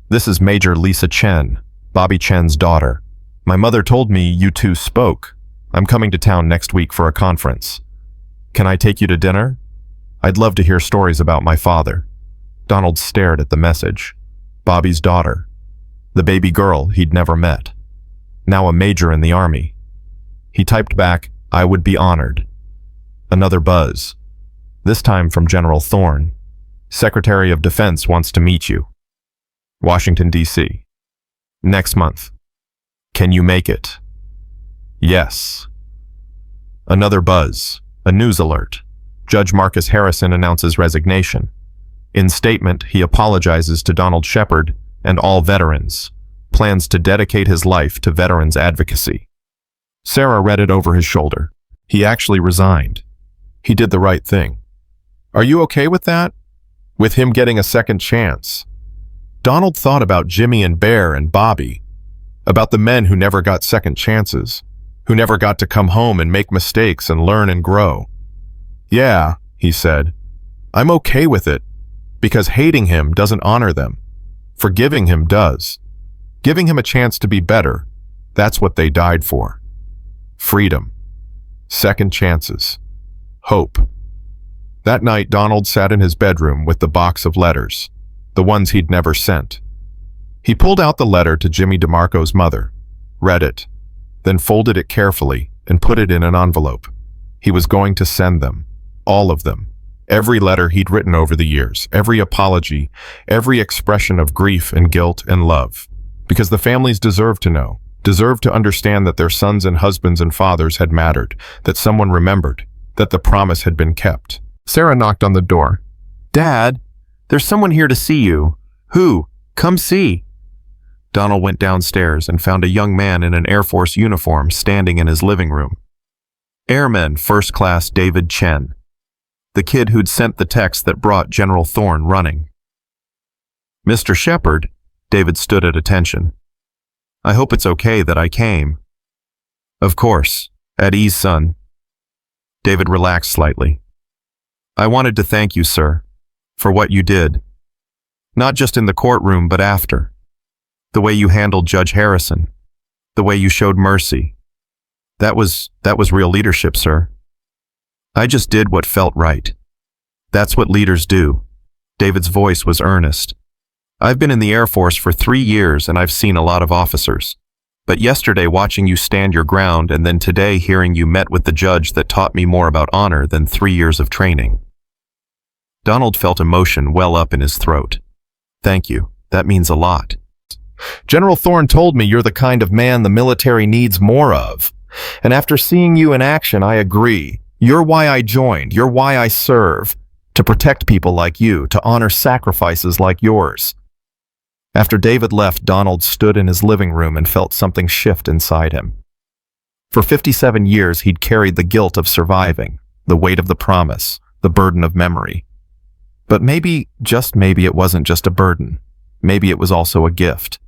This is Major Lisa Chen, Bobby Chen's daughter. My mother told me you two spoke. I'm coming to town next week for a conference. Can I take you to dinner? I'd love to hear stories about my father. Donald stared at the message. Bobby's daughter. The baby girl he'd never met. Now a major in the army. He typed back, I would be honored. Another buzz. This time from General Thorne. Secretary of Defense wants to meet you. Washington, D.C. Next month. Can you make it? Yes. Another buzz. A news alert. Judge Marcus Harrison announces resignation. In statement, he apologizes to Donald Shepard and all veterans. Plans to dedicate his life to veterans advocacy. Sarah read it over his shoulder. He actually resigned. He did the right thing. Are you okay with that? With him getting a second chance? Donald thought about Jimmy and Bear and Bobby. About the men who never got second chances. Who never got to come home and make mistakes and learn and grow. Yeah, he said. I'm okay with it. Because hating him doesn't honor them. Forgiving him does. Giving him a chance to be better. That's what they died for. Freedom. Second chances. Hope. That night, Donald sat in his bedroom with the box of letters, the ones he'd never sent. He pulled out the letter to Jimmy DeMarco's mother, read it, then folded it carefully and put it in an envelope. He was going to send them, all of them, every letter he'd written over the years, every apology, every expression of grief and guilt and love, because the families deserved to know, deserved to understand that their sons and husbands and fathers had mattered, that someone remembered, that the promise had been kept. Sarah knocked on the door. Dad, there's someone here to see you. Who? Come see. Donald went downstairs and found a young man in an Air Force uniform standing in his living room. Airman First Class David Chen, the kid who'd sent the text that brought General Thorne running. Mr. Shepard, David stood at attention. I hope it's okay that I came. Of course. At ease, son. David relaxed slightly. I wanted to thank you, sir, for what you did. Not just in the courtroom, but after. The way you handled Judge Harrison. The way you showed mercy. That was real leadership, sir. I just did what felt right. That's what leaders do. David's voice was earnest. I've been in the Air Force for 3 years and I've seen a lot of officers. But yesterday watching you stand your ground and then today hearing you met with the judge that taught me more about honor than 3 years of training. Donald felt emotion well up in his throat. Thank you. That means a lot. General Thorne told me you're the kind of man the military needs more of. And after seeing you in action, I agree. You're why I joined. You're why I serve. To protect people like you, to honor sacrifices like yours. After David left, Donald stood in his living room and felt something shift inside him. For 57 years, he'd carried the guilt of surviving, the weight of the promise, the burden of memory. But maybe, just maybe, it wasn't just a burden. Maybe it was also a gift.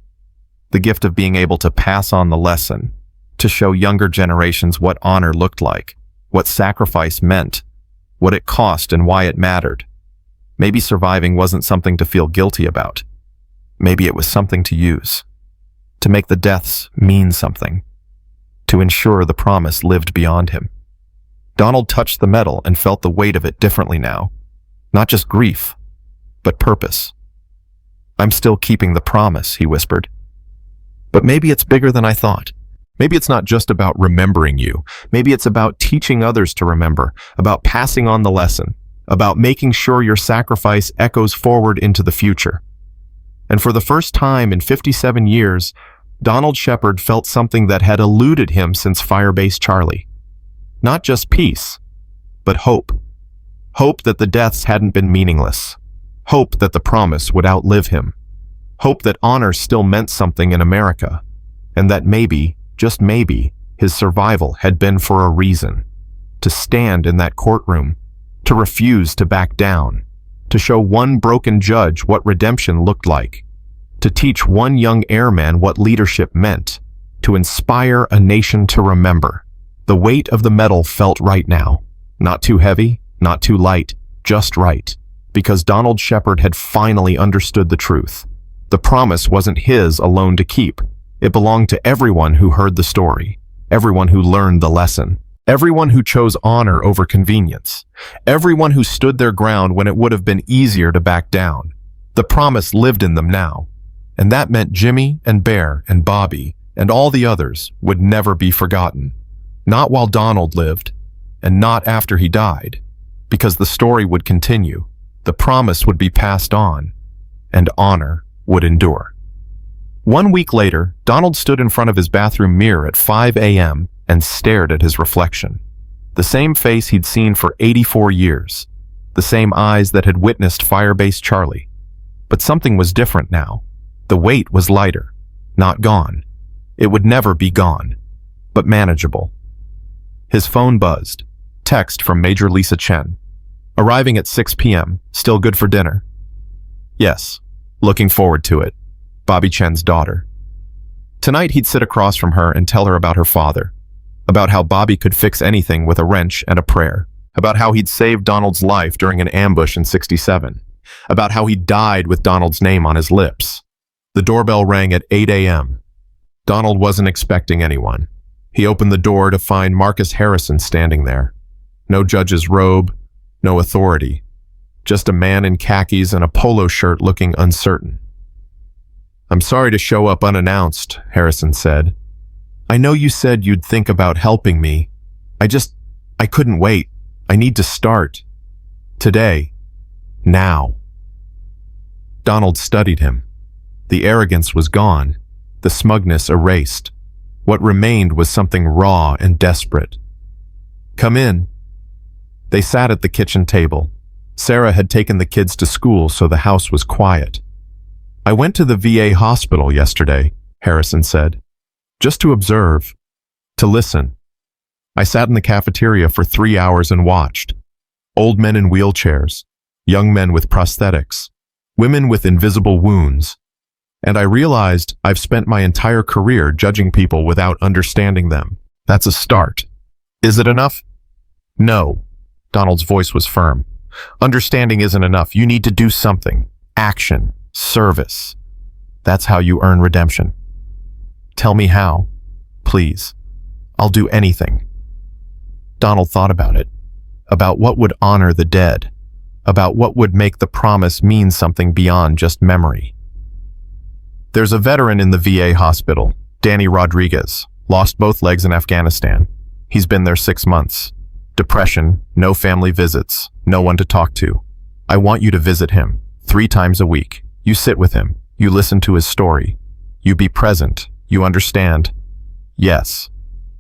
The gift of being able to pass on the lesson, to show younger generations what honor looked like, what sacrifice meant, what it cost and why it mattered. Maybe surviving wasn't something to feel guilty about. Maybe it was something to use, to make the deaths mean something, to ensure the promise lived beyond him. Donald touched the metal and felt the weight of it differently now. Not just grief, but purpose. I'm still keeping the promise, he whispered. But maybe it's bigger than I thought. Maybe it's not just about remembering you. Maybe it's about teaching others to remember, about passing on the lesson, about making sure your sacrifice echoes forward into the future. And for the first time in 57 years, Donald Shepard felt something that had eluded him since Firebase Charlie. Not just peace, but hope. Hope that the deaths hadn't been meaningless. Hope that the promise would outlive him. Hope that honor still meant something in America. And that maybe, just maybe, his survival had been for a reason. To stand in that courtroom. To refuse to back down. To show one broken judge what redemption looked like. to teach one young airman what leadership meant, to inspire a nation to remember. The weight of the medal felt right now. Not too heavy, not too light, just right. Because Donald Shepard had finally understood the truth. The promise wasn't his alone to keep. It belonged to everyone who heard the story, everyone who learned the lesson, everyone who chose honor over convenience, everyone who stood their ground when it would have been easier to back down. The promise lived in them now, and that meant Jimmy and Bear and Bobby and all the others would never be forgotten. Not while Donald lived, and not after he died, because the story would continue, the promise would be passed on, and honor would endure. 1 week later, Donald stood in front of his bathroom mirror at 5 a.m. and stared at his reflection. The same face he'd seen for 84 years, the same eyes that had witnessed Firebase Charlie. But something was different now. The weight was lighter, not gone. It would never be gone, but manageable. His phone buzzed. Text from Major Lisa Chen. Arriving at 6 p.m., still good for dinner? Yes, looking forward to it. Bobby Chen's daughter. Tonight he'd sit across from her and tell her about her father, about how Bobby could fix anything with a wrench and a prayer, about how he'd saved Donald's life during an ambush in '67, about how he died with Donald's name on his lips. The doorbell rang at 8 a.m. Donald wasn't expecting anyone. He opened the door to find Marcus Harrison standing there. No judge's robe, no authority, just a man in khakis and a polo shirt looking uncertain. "I'm sorry to show up unannounced," Harrison said. "I know you said you'd think about helping me. I couldn't wait. I need to start. Today. Now." Donald studied him. The arrogance was gone, the smugness erased. What remained was something raw and desperate. "Come in." They sat at the kitchen table. Sarah had taken the kids to school, so the house was quiet. "I went to the VA hospital yesterday," Harrison said. "Just to observe, to listen. I sat in the cafeteria for 3 hours and watched. Old men in wheelchairs, young men with prosthetics, women with invisible wounds. And I realized I've spent my entire career judging people without understanding them. That's a start. Is it enough?" "No." Donald's voice was firm. "Understanding isn't enough. You need to do something. Action. Service. That's how you earn redemption." "Tell me how. Please. I'll do anything." Donald thought about it. About what would honor the dead. About what would make the promise mean something beyond just memory. "There's a veteran in the VA hospital, Danny Rodriguez, lost both legs in Afghanistan. He's been there 6 months. Depression, no family visits, no one to talk to. I want you to visit him 3 times a week. You sit with him, you listen to his story. You be present, you understand. Yes.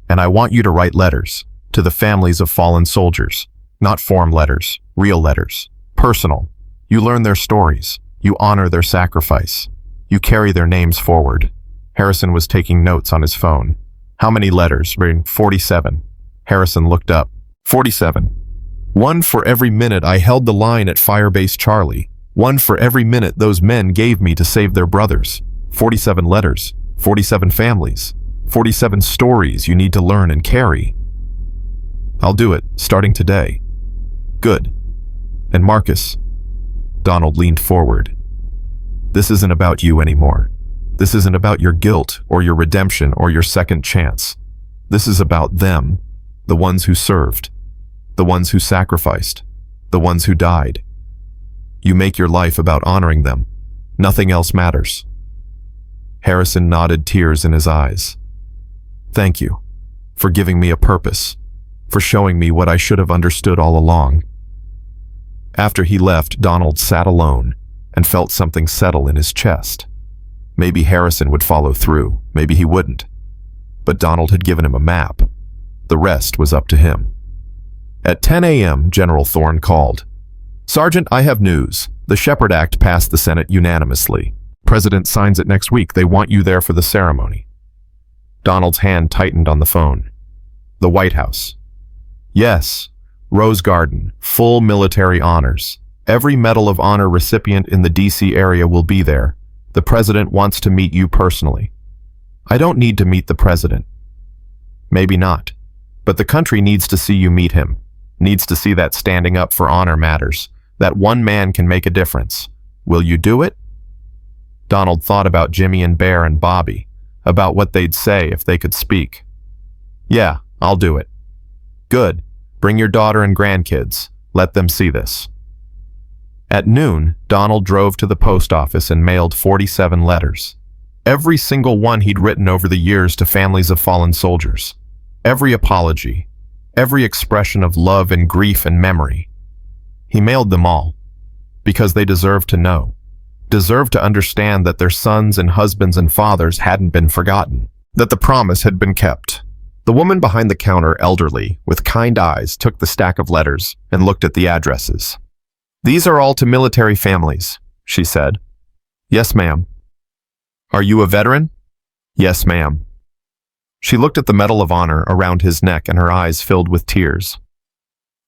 And I want you to write letters to the families of fallen soldiers. Not form letters, real letters. Personal. You learn their stories. You honor their sacrifice. You carry their names forward." Harrison was taking notes on his phone. "How many letters?" 47. Harrison looked up. 47. "One for every minute I held the line at Firebase Charlie. One for every minute those men gave me to save their brothers. 47 letters, 47 families, 47 stories you need to learn and carry." "I'll do it, starting today." "Good. And Marcus," Donald leaned forward, "this isn't about you anymore. This isn't about your guilt or your redemption or your second chance. This is about them, the ones who served, the ones who sacrificed, the ones who died. You make your life about honoring them. Nothing else matters." Harrison nodded, tears in his eyes. "Thank you for giving me a purpose, for showing me what I should have understood all along." After he left, Donald sat alone and felt something settle in his chest. Maybe Harrison would follow through, maybe he wouldn't. But Donald had given him a map. The rest was up to him. At 10 a.m., General Thorne called. "Sergeant, I have news. The Shepard Act passed the Senate unanimously. President signs it next week. They want you there for the ceremony." Donald's hand tightened on the phone. "The White House." "Yes. Rose Garden, full military honors. Every Medal of Honor recipient in the D.C. area will be there. The president wants to meet you personally. I don't need to meet the president. Maybe not. But the country needs to see you meet him. Needs to see that standing up for honor matters. That one man can make a difference. Will you do it? Donald thought about Jimmy and Bear and Bobby, about what they'd say if they could speak. Yeah, I'll do it. Good. Bring your daughter and grandkids. Let them see this. At noon, Donald drove to the post office and mailed 47 letters. Every single one he'd written over the years to families of fallen soldiers. Every apology, every expression of love and grief and memory. He mailed them all, because they deserved to know, deserved to understand that their sons and husbands and fathers hadn't been forgotten, that the promise had been kept. The woman behind the counter, elderly, with kind eyes, took the stack of letters and looked at the addresses. These are all to military families, she said. Yes, ma'am. Are you a veteran? Yes, ma'am. She looked at the Medal of Honor around his neck and her eyes filled with tears.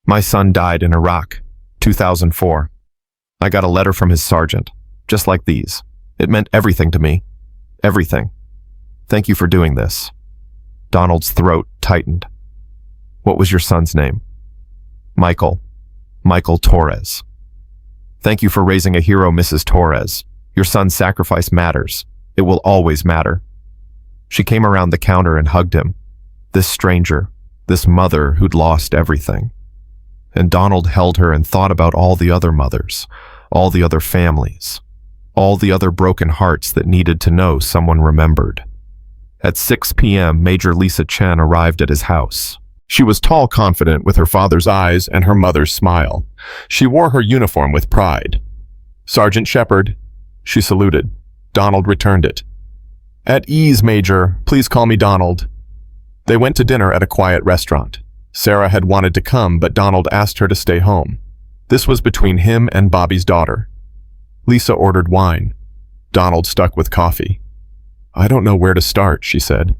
My son died in Iraq, 2004. I got a letter from his sergeant, just like these. It meant everything to me. Everything. Thank you for doing this. Donald's throat tightened. What was your son's name? Michael. Michael Torres. Thank you for raising a hero, Mrs. Torres. Your son's sacrifice matters. It will always matter. She came around the counter and hugged him. This stranger, this mother who'd lost everything. And Donald held her and thought about all the other mothers, all the other families, all the other broken hearts that needed to know someone remembered. At 6 p.m., Major Lisa Chen arrived at his house. She was tall, confident, with her father's eyes and her mother's smile. She wore her uniform with pride. Sergeant Shepard, she saluted. Donald returned it. At ease, Major. Please call me Donald. They went to dinner at a quiet restaurant. Sarah had wanted to come, but Donald asked her to stay home. This was between him and Bobby's daughter. Lisa ordered wine. Donald stuck with coffee. I don't know where to start, she said.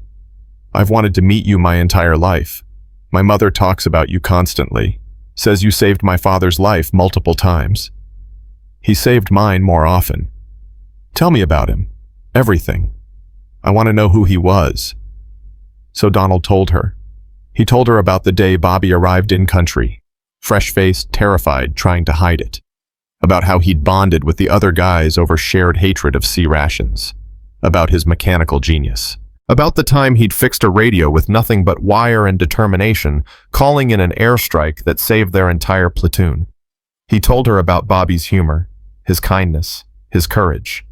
I've wanted to meet you my entire life. My mother talks about you constantly, says you saved my father's life multiple times. He saved mine more often. Tell me about him. Everything. I want to know who he was. So Donald told her. He told her about the day Bobby arrived in country, fresh-faced, terrified, trying to hide it. About how he'd bonded with the other guys over shared hatred of C rations. About his mechanical genius. About the time he'd fixed a radio with nothing but wire and determination, calling in an airstrike that saved their entire platoon. He told her about Bobby's humor, his kindness, his courage.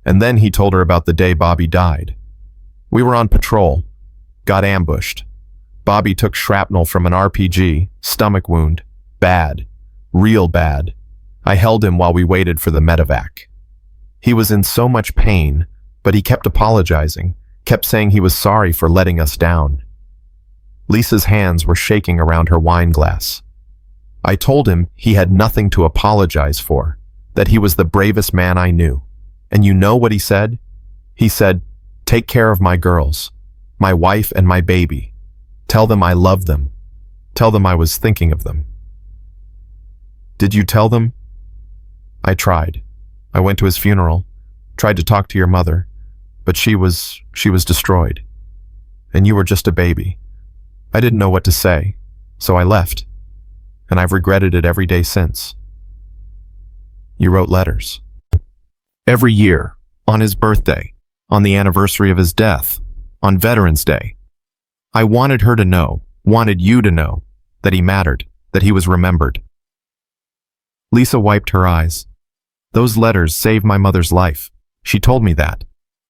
And then he told her about the day Bobby died. We were on patrol, got ambushed. Bobby took shrapnel from an RPG, stomach wound, bad, real bad. I held him while we waited for the medevac. He was in so much pain, but he kept apologizing, kept saying he was sorry for letting us down. Lisa's hands were shaking around her wine glass. I told him he had nothing to apologize for, that he was the bravest man I knew. And you know what he said? He said, take care of my girls, my wife and my baby. Tell them I love them. Tell them I was thinking of them. Did you tell them? I tried. I went to his funeral, tried to talk to your mother, but she was destroyed. And you were just a baby. I didn't know what to say, so I left. And I've regretted it every day since. You wrote letters. Every year, on his birthday, on the anniversary of his death, on Veterans Day. I wanted her to know, wanted you to know, that he mattered, that he was remembered. Lisa wiped her eyes. Those letters saved my mother's life. She told me that.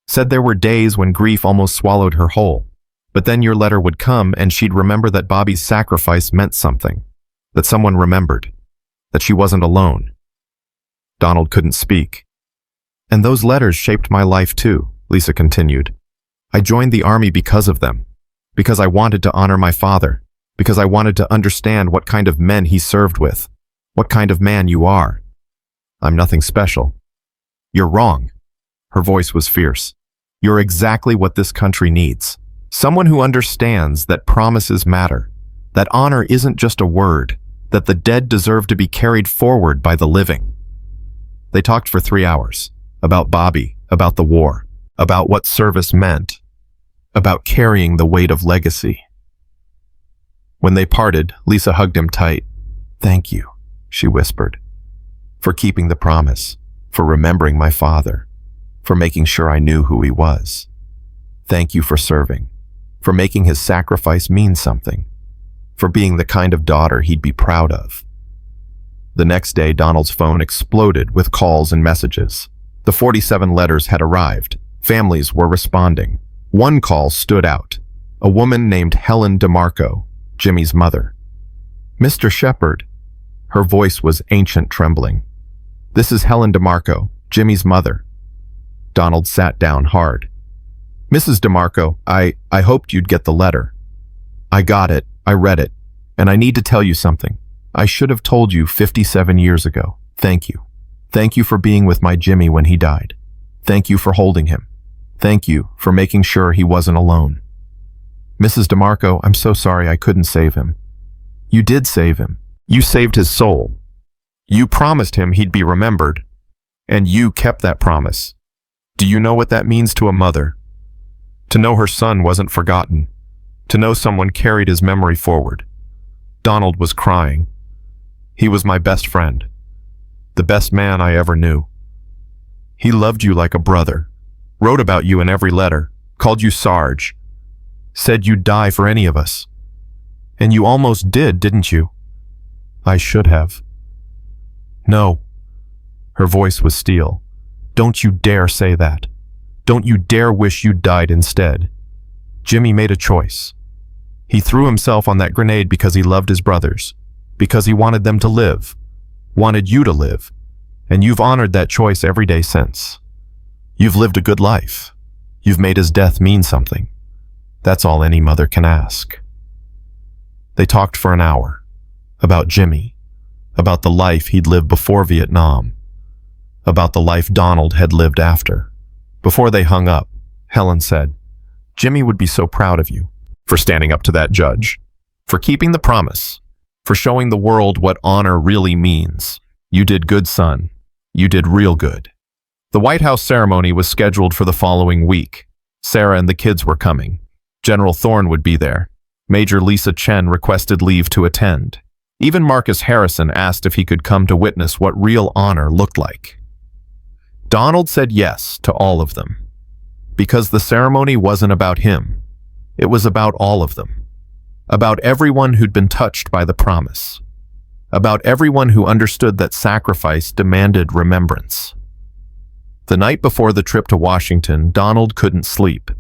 Said there were days when grief almost swallowed her whole. But then your letter would come and she'd remember that Bobby's sacrifice meant something. That someone remembered. That she wasn't alone. Donald couldn't speak. And those letters shaped my life too, Lisa continued. I joined the army because of them. Because I wanted to honor my father. Because I wanted to understand what kind of men he served with. What kind of man you are. I'm nothing special. You're wrong. Her voice was fierce. You're exactly what this country needs. Someone who understands that promises matter. That honor isn't just a word. That the dead deserve to be carried forward by the living. They talked for 3 hours. About Bobby, about the war, about what service meant, about carrying the weight of legacy. When they parted, Lisa hugged him tight. "Thank you," she whispered, "for keeping the promise, for remembering my father, for making sure I knew who he was. Thank you for serving, for making his sacrifice mean something, for being the kind of daughter he'd be proud of." The next day, Donald's phone exploded with calls and messages. The 47 letters had arrived. Families were responding. One call stood out. A woman named Helen DeMarco, Jimmy's mother. "Mr. Shepard." Her voice was ancient trembling. "This is Helen DeMarco, Jimmy's mother." Donald sat down hard. "Mrs. DeMarco, I hoped you'd get the letter. I got it, I read it, and I need to tell you something. I should have told you 57 years ago. Thank you. Thank you for being with my Jimmy when he died. Thank you for holding him. Thank you for making sure he wasn't alone. Mrs. DeMarco, I'm so sorry I couldn't save him. You did save him. You saved his soul. You promised him he'd be remembered, and you kept that promise. Do you know what that means to a mother? To know her son wasn't forgotten. To know someone carried his memory forward." Donald was crying. "He was my best friend. The best man I ever knew. He loved you like a brother, wrote about you in every letter, called you Sarge, said you'd die for any of us. And you almost did, didn't you?" "I should have." "No." Her voice was steel. "Don't you dare say that. Don't you dare wish you'd died instead. Jimmy made a choice. He threw himself on that grenade because he loved his brothers, because he wanted them to live, wanted you to live, and you've honored that choice every day since. You've lived a good life. You've made his death mean something. That's all any mother can ask." They talked for an hour, about Jimmy, about the life he'd lived before Vietnam, about the life Donald had lived after. Before they hung up, Helen said, "Jimmy would be so proud of you for standing up to that judge, for keeping the promise, for showing the world what honor really means. You did good, son. You did real good." The White House ceremony was scheduled for the following week. Sarah and the kids were coming. General Thorne would be there. Major Lisa Chen requested leave to attend. Even Marcus Harrison asked if he could come to witness what real honor looked like. Donald said yes to all of them, because the ceremony wasn't about him. It was about all of them, about everyone who'd been touched by the promise, about everyone who understood that sacrifice demanded remembrance. The night before the trip to Washington, Donald couldn't sleep.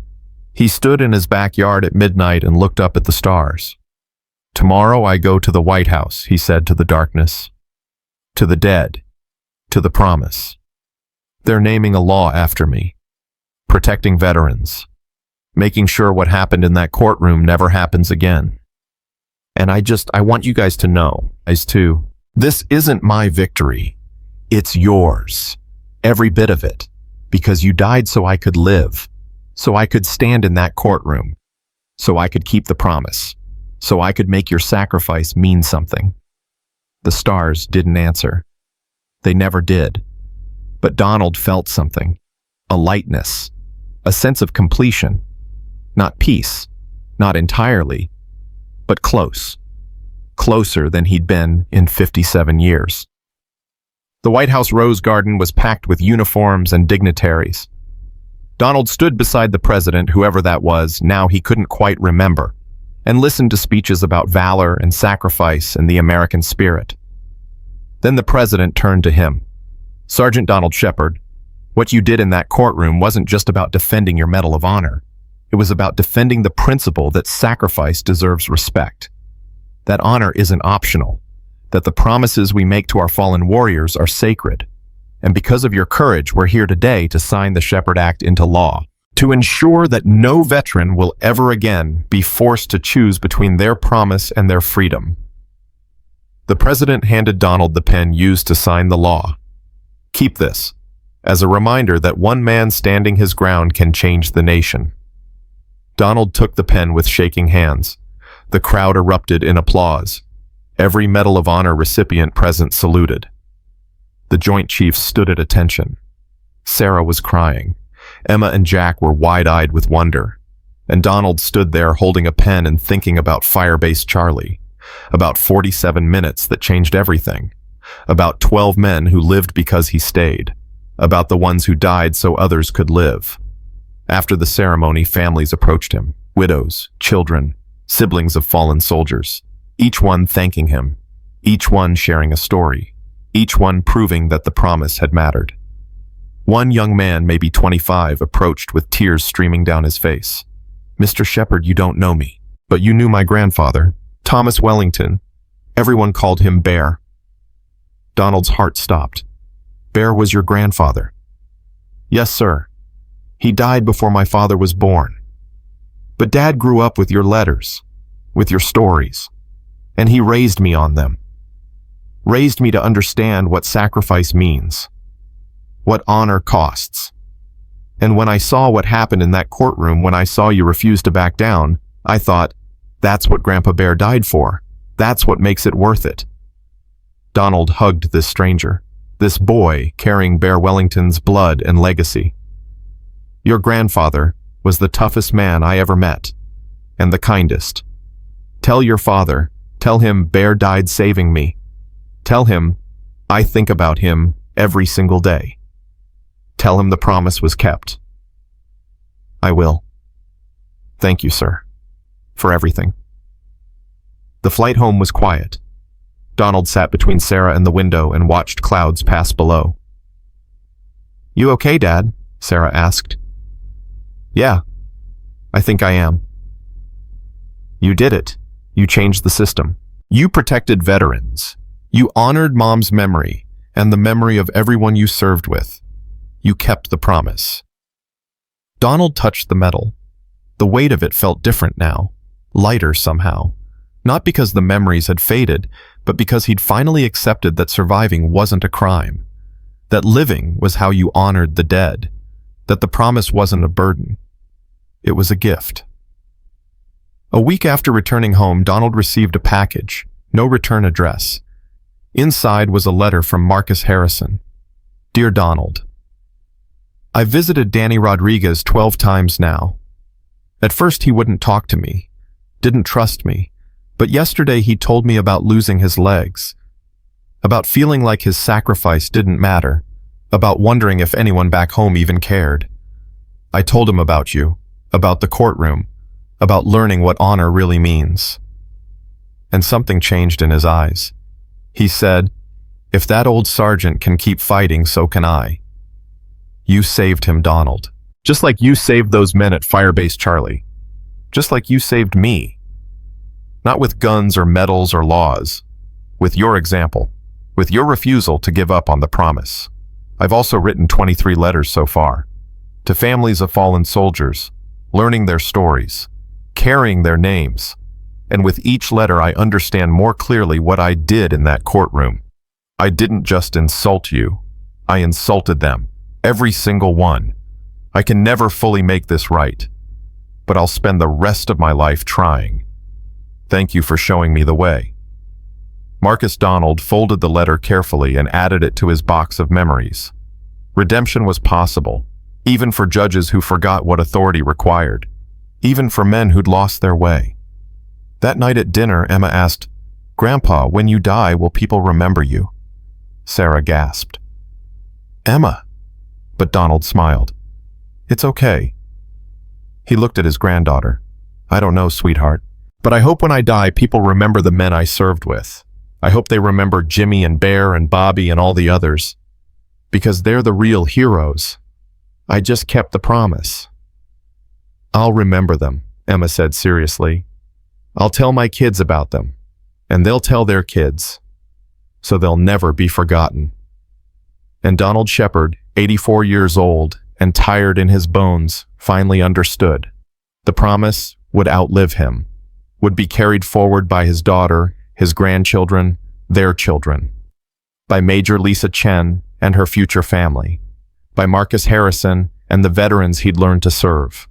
He stood in his backyard at midnight and looked up at the stars. "Tomorrow I go to the White House," he said to the darkness, "to the dead, to the promise. They're naming a law after me, protecting veterans, making sure what happened in that courtroom never happens again. And I want you guys to know, this isn't my victory. It's yours, every bit of it, because you died so I could live, so I could stand in that courtroom, so I could keep the promise, so I could make your sacrifice mean something." The stars didn't answer. They never did. But Donald felt something, a lightness, a sense of completion. Not peace, not entirely, but close, closer than he'd been in 57 years. The White House Rose Garden was packed with uniforms and dignitaries. Donald stood beside the president, whoever that was, now he couldn't quite remember, and listened to speeches about valor and sacrifice and the American spirit. Then the president turned to him. "Sergeant Donald Shepard, what you did in that courtroom wasn't just about defending your Medal of Honor. It was about defending the principle that sacrifice deserves respect, that honor isn't optional, that the promises we make to our fallen warriors are sacred. And because of your courage, we're here today to sign the Shepard Act into law, to ensure that no veteran will ever again be forced to choose between their promise and their freedom." The president handed Donald the pen used to sign the law. "Keep this, as a reminder that one man standing his ground can change the nation." Donald took the pen with shaking hands. The crowd erupted in applause. Every Medal of Honor recipient present saluted. The Joint Chiefs stood at attention. Sarah was crying. Emma and Jack were wide-eyed with wonder, and Donald stood there holding a pen and thinking about Firebase Charlie, about 47 minutes that changed everything, about 12 men who lived because he stayed, about the ones who died so others could live. After the ceremony, families approached him, widows, children, siblings of fallen soldiers, each one thanking him, each one sharing a story, each one proving that the promise had mattered. One young man, maybe 25, approached with tears streaming down his face. "Mr. Shepherd, you don't know me, but you knew my grandfather, Thomas Wellington. Everyone called him Bear." Donald's heart stopped. "Bear was your grandfather?" "Yes, sir. He died before my father was born. But Dad grew up with your letters, with your stories, and he raised me on them. Raised me to understand what sacrifice means, what honor costs. And when I saw what happened in that courtroom, when I saw you refuse to back down, I thought, that's what Grandpa Bear died for. That's what makes it worth it." Donald hugged this stranger, this boy carrying Bear Wellington's blood and legacy. "Your grandfather was the toughest man I ever met, and the kindest. Tell your father, tell him Bear died saving me. Tell him I think about him every single day. Tell him the promise was kept." "I will. Thank you, sir, for everything." The flight home was quiet. Donald sat between Sarah and the window and watched clouds pass below. "You okay, Dad?" Sarah asked. "Yeah, I think I am." "You did it. You changed the system. You protected veterans. You honored Mom's memory and the memory of everyone you served with. You kept the promise." Donald touched the metal. The weight of it felt different now, lighter somehow. Not because the memories had faded, but because he'd finally accepted that surviving wasn't a crime, that living was how you honored the dead, that the promise wasn't a burden. It was a gift. A week after returning home, Donald received a package, no return address. Inside was a letter from Marcus Harrison. "Dear Donald, I visited Danny Rodriguez 12 times now. At first he wouldn't talk to me, didn't trust me, but yesterday he told me about losing his legs, about feeling like his sacrifice didn't matter, about wondering if anyone back home even cared. I told him about you, about the courtroom, about learning what honor really means." And something changed in his eyes. He said, "If that old sergeant can keep fighting, so can I." You saved him, Donald. Just like you saved those men at Firebase Charlie. Just like you saved me. Not with guns or medals or laws. With your example. With your refusal to give up on the promise. I've also written 23 letters so far. To families of fallen soldiers, learning their stories, carrying their names. And with each letter I understand more clearly what I did in that courtroom. I didn't just insult you. I insulted them. Every single one. I can never fully make this right. But I'll spend the rest of my life trying. Thank you for showing me the way." Marcus Donald folded the letter carefully and added it to his box of memories. Redemption was possible, even for judges who forgot what authority required, even for men who'd lost their way. That night at dinner, Emma asked, "Grandpa, when you die, will people remember you?" Sarah gasped. "Emma," but Donald smiled. "It's okay." He looked at his granddaughter. "I don't know, sweetheart, but I hope when I die, people remember the men I served with. I hope they remember Jimmy and Bear and Bobby and all the others, because they're the real heroes. I just kept the promise." "I'll remember them," Emma said seriously. "I'll tell my kids about them, and they'll tell their kids, so they'll never be forgotten." And Donald Shepherd, 84 years old and tired in his bones, finally understood. The promise would outlive him, would be carried forward by his daughter, his grandchildren, their children, by Major Lisa Chen and her future family, by Marcus Harrison and the veterans he'd learned to serve,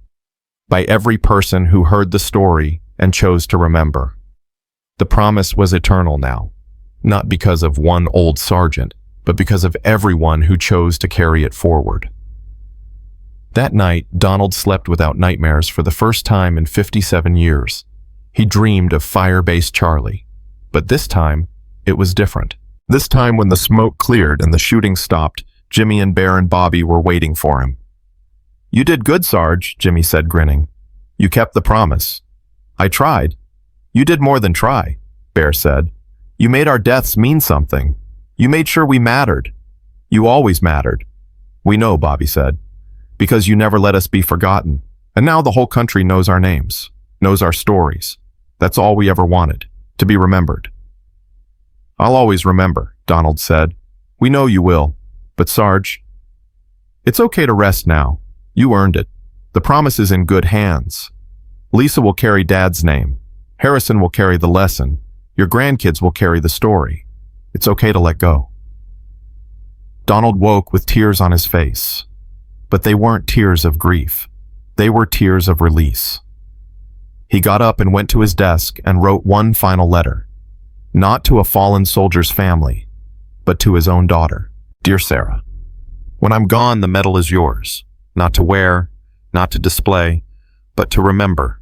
by every person who heard the story and chose to remember. The promise was eternal now, not because of one old sergeant, but because of everyone who chose to carry it forward. That night, Donald slept without nightmares for the first time in 57 years. He dreamed of Firebase Charlie. But this time, it was different. This time, when the smoke cleared and the shooting stopped, Jimmy and Bear and Bobby were waiting for him. "You did good, Sarge," Jimmy said, grinning. "You kept the promise." "I tried." "You did more than try," Bear said. "You made our deaths mean something. You made sure we mattered. You always mattered." "We know," Bobby said, "because you never let us be forgotten. And now the whole country knows our names, knows our stories. That's all we ever wanted, to be remembered." "I'll always remember," Donald said. "We know you will. But Sarge, it's okay to rest now. You earned it. The promise is in good hands. Lisa will carry Dad's name. Harrison will carry the lesson. Your grandkids will carry the story. It's okay to let go." Donald woke with tears on his face. But they weren't tears of grief. They were tears of release. He got up and went to his desk and wrote one final letter. Not to a fallen soldier's family, but to his own daughter. "Dear Sarah, when I'm gone, the medal is yours. Not to wear, not to display, but to remember,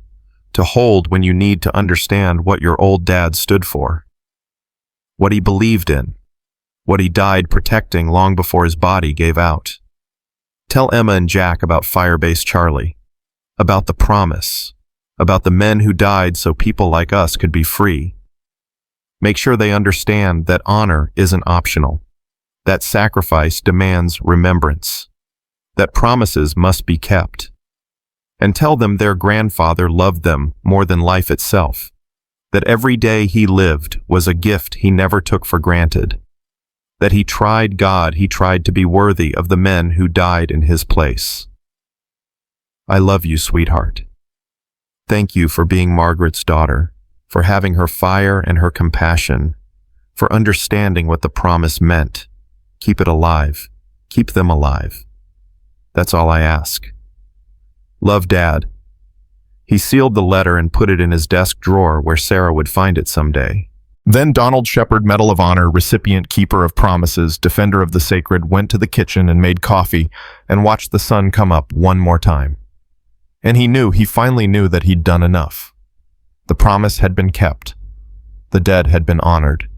to hold when you need to understand what your old dad stood for, what he believed in, what he died protecting long before his body gave out. Tell Emma and Jack about Firebase Charlie, about the promise, about the men who died so people like us could be free. Make sure they understand that honor isn't optional, that sacrifice demands remembrance, that promises must be kept. And tell them their grandfather loved them more than life itself, that every day he lived was a gift he never took for granted, that he tried God, he tried to be worthy of the men who died in his place. I love you, sweetheart. Thank you for being Margaret's daughter, for having her fire and her compassion, for understanding what the promise meant. Keep it alive. Keep them alive. That's all I ask. Love, Dad." He sealed the letter and put it in his desk drawer where Sarah would find it someday. Then Donald Shepard, Medal of Honor, recipient, keeper of promises, defender of the sacred, went to the kitchen and made coffee and watched the sun come up one more time. And he finally knew that he'd done enough. The promise had been kept. The dead had been honored.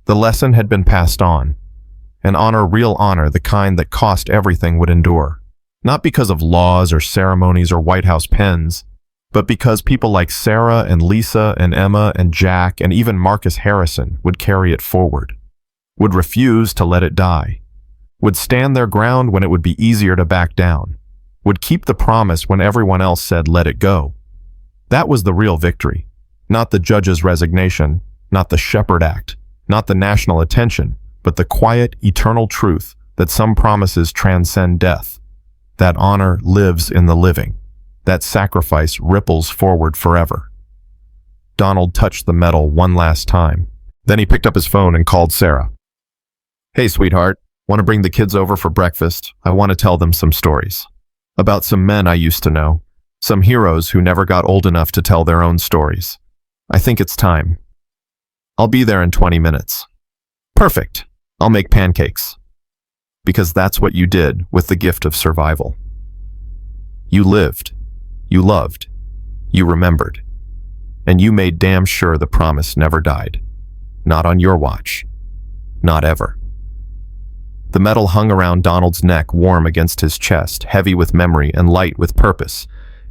The lesson had been passed on. And honor, real honor, the kind that cost everything, would endure. Not because of laws or ceremonies or White House pens, but because people like Sarah and Lisa and Emma and Jack and even Marcus Harrison would carry it forward, would refuse to let it die, would stand their ground when it would be easier to back down, would keep the promise when everyone else said let it go. That was the real victory, not the judge's resignation, not the Shepard Act, not the national attention, but the quiet, eternal truth that some promises transcend death, that honor lives in the living, that sacrifice ripples forward forever. Donald touched the medal one last time. Then he picked up his phone and called Sarah. "Hey, sweetheart, want to bring the kids over for breakfast? I want to tell them some stories. About some men I used to know, some heroes who never got old enough to tell their own stories. I think it's time. I'll be there in 20 minutes. Perfect. I'll make pancakes. Because that's what you did with the gift of survival. You lived, you loved, you remembered, and you made damn sure the promise never died. Not on your watch. Not ever." The medal hung around Donald's neck, warm against his chest, heavy with memory and light with purpose,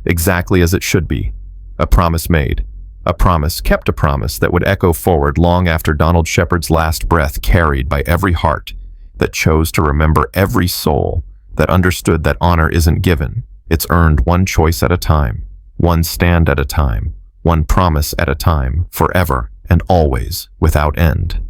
exactly as it should be. A promise made. A promise kept, a promise that would echo forward long after Donald Shepard's last breath, carried by every heart that chose to remember, every soul that understood that honor isn't given, it's earned one choice at a time, one stand at a time, one promise at a time, forever and always, without end.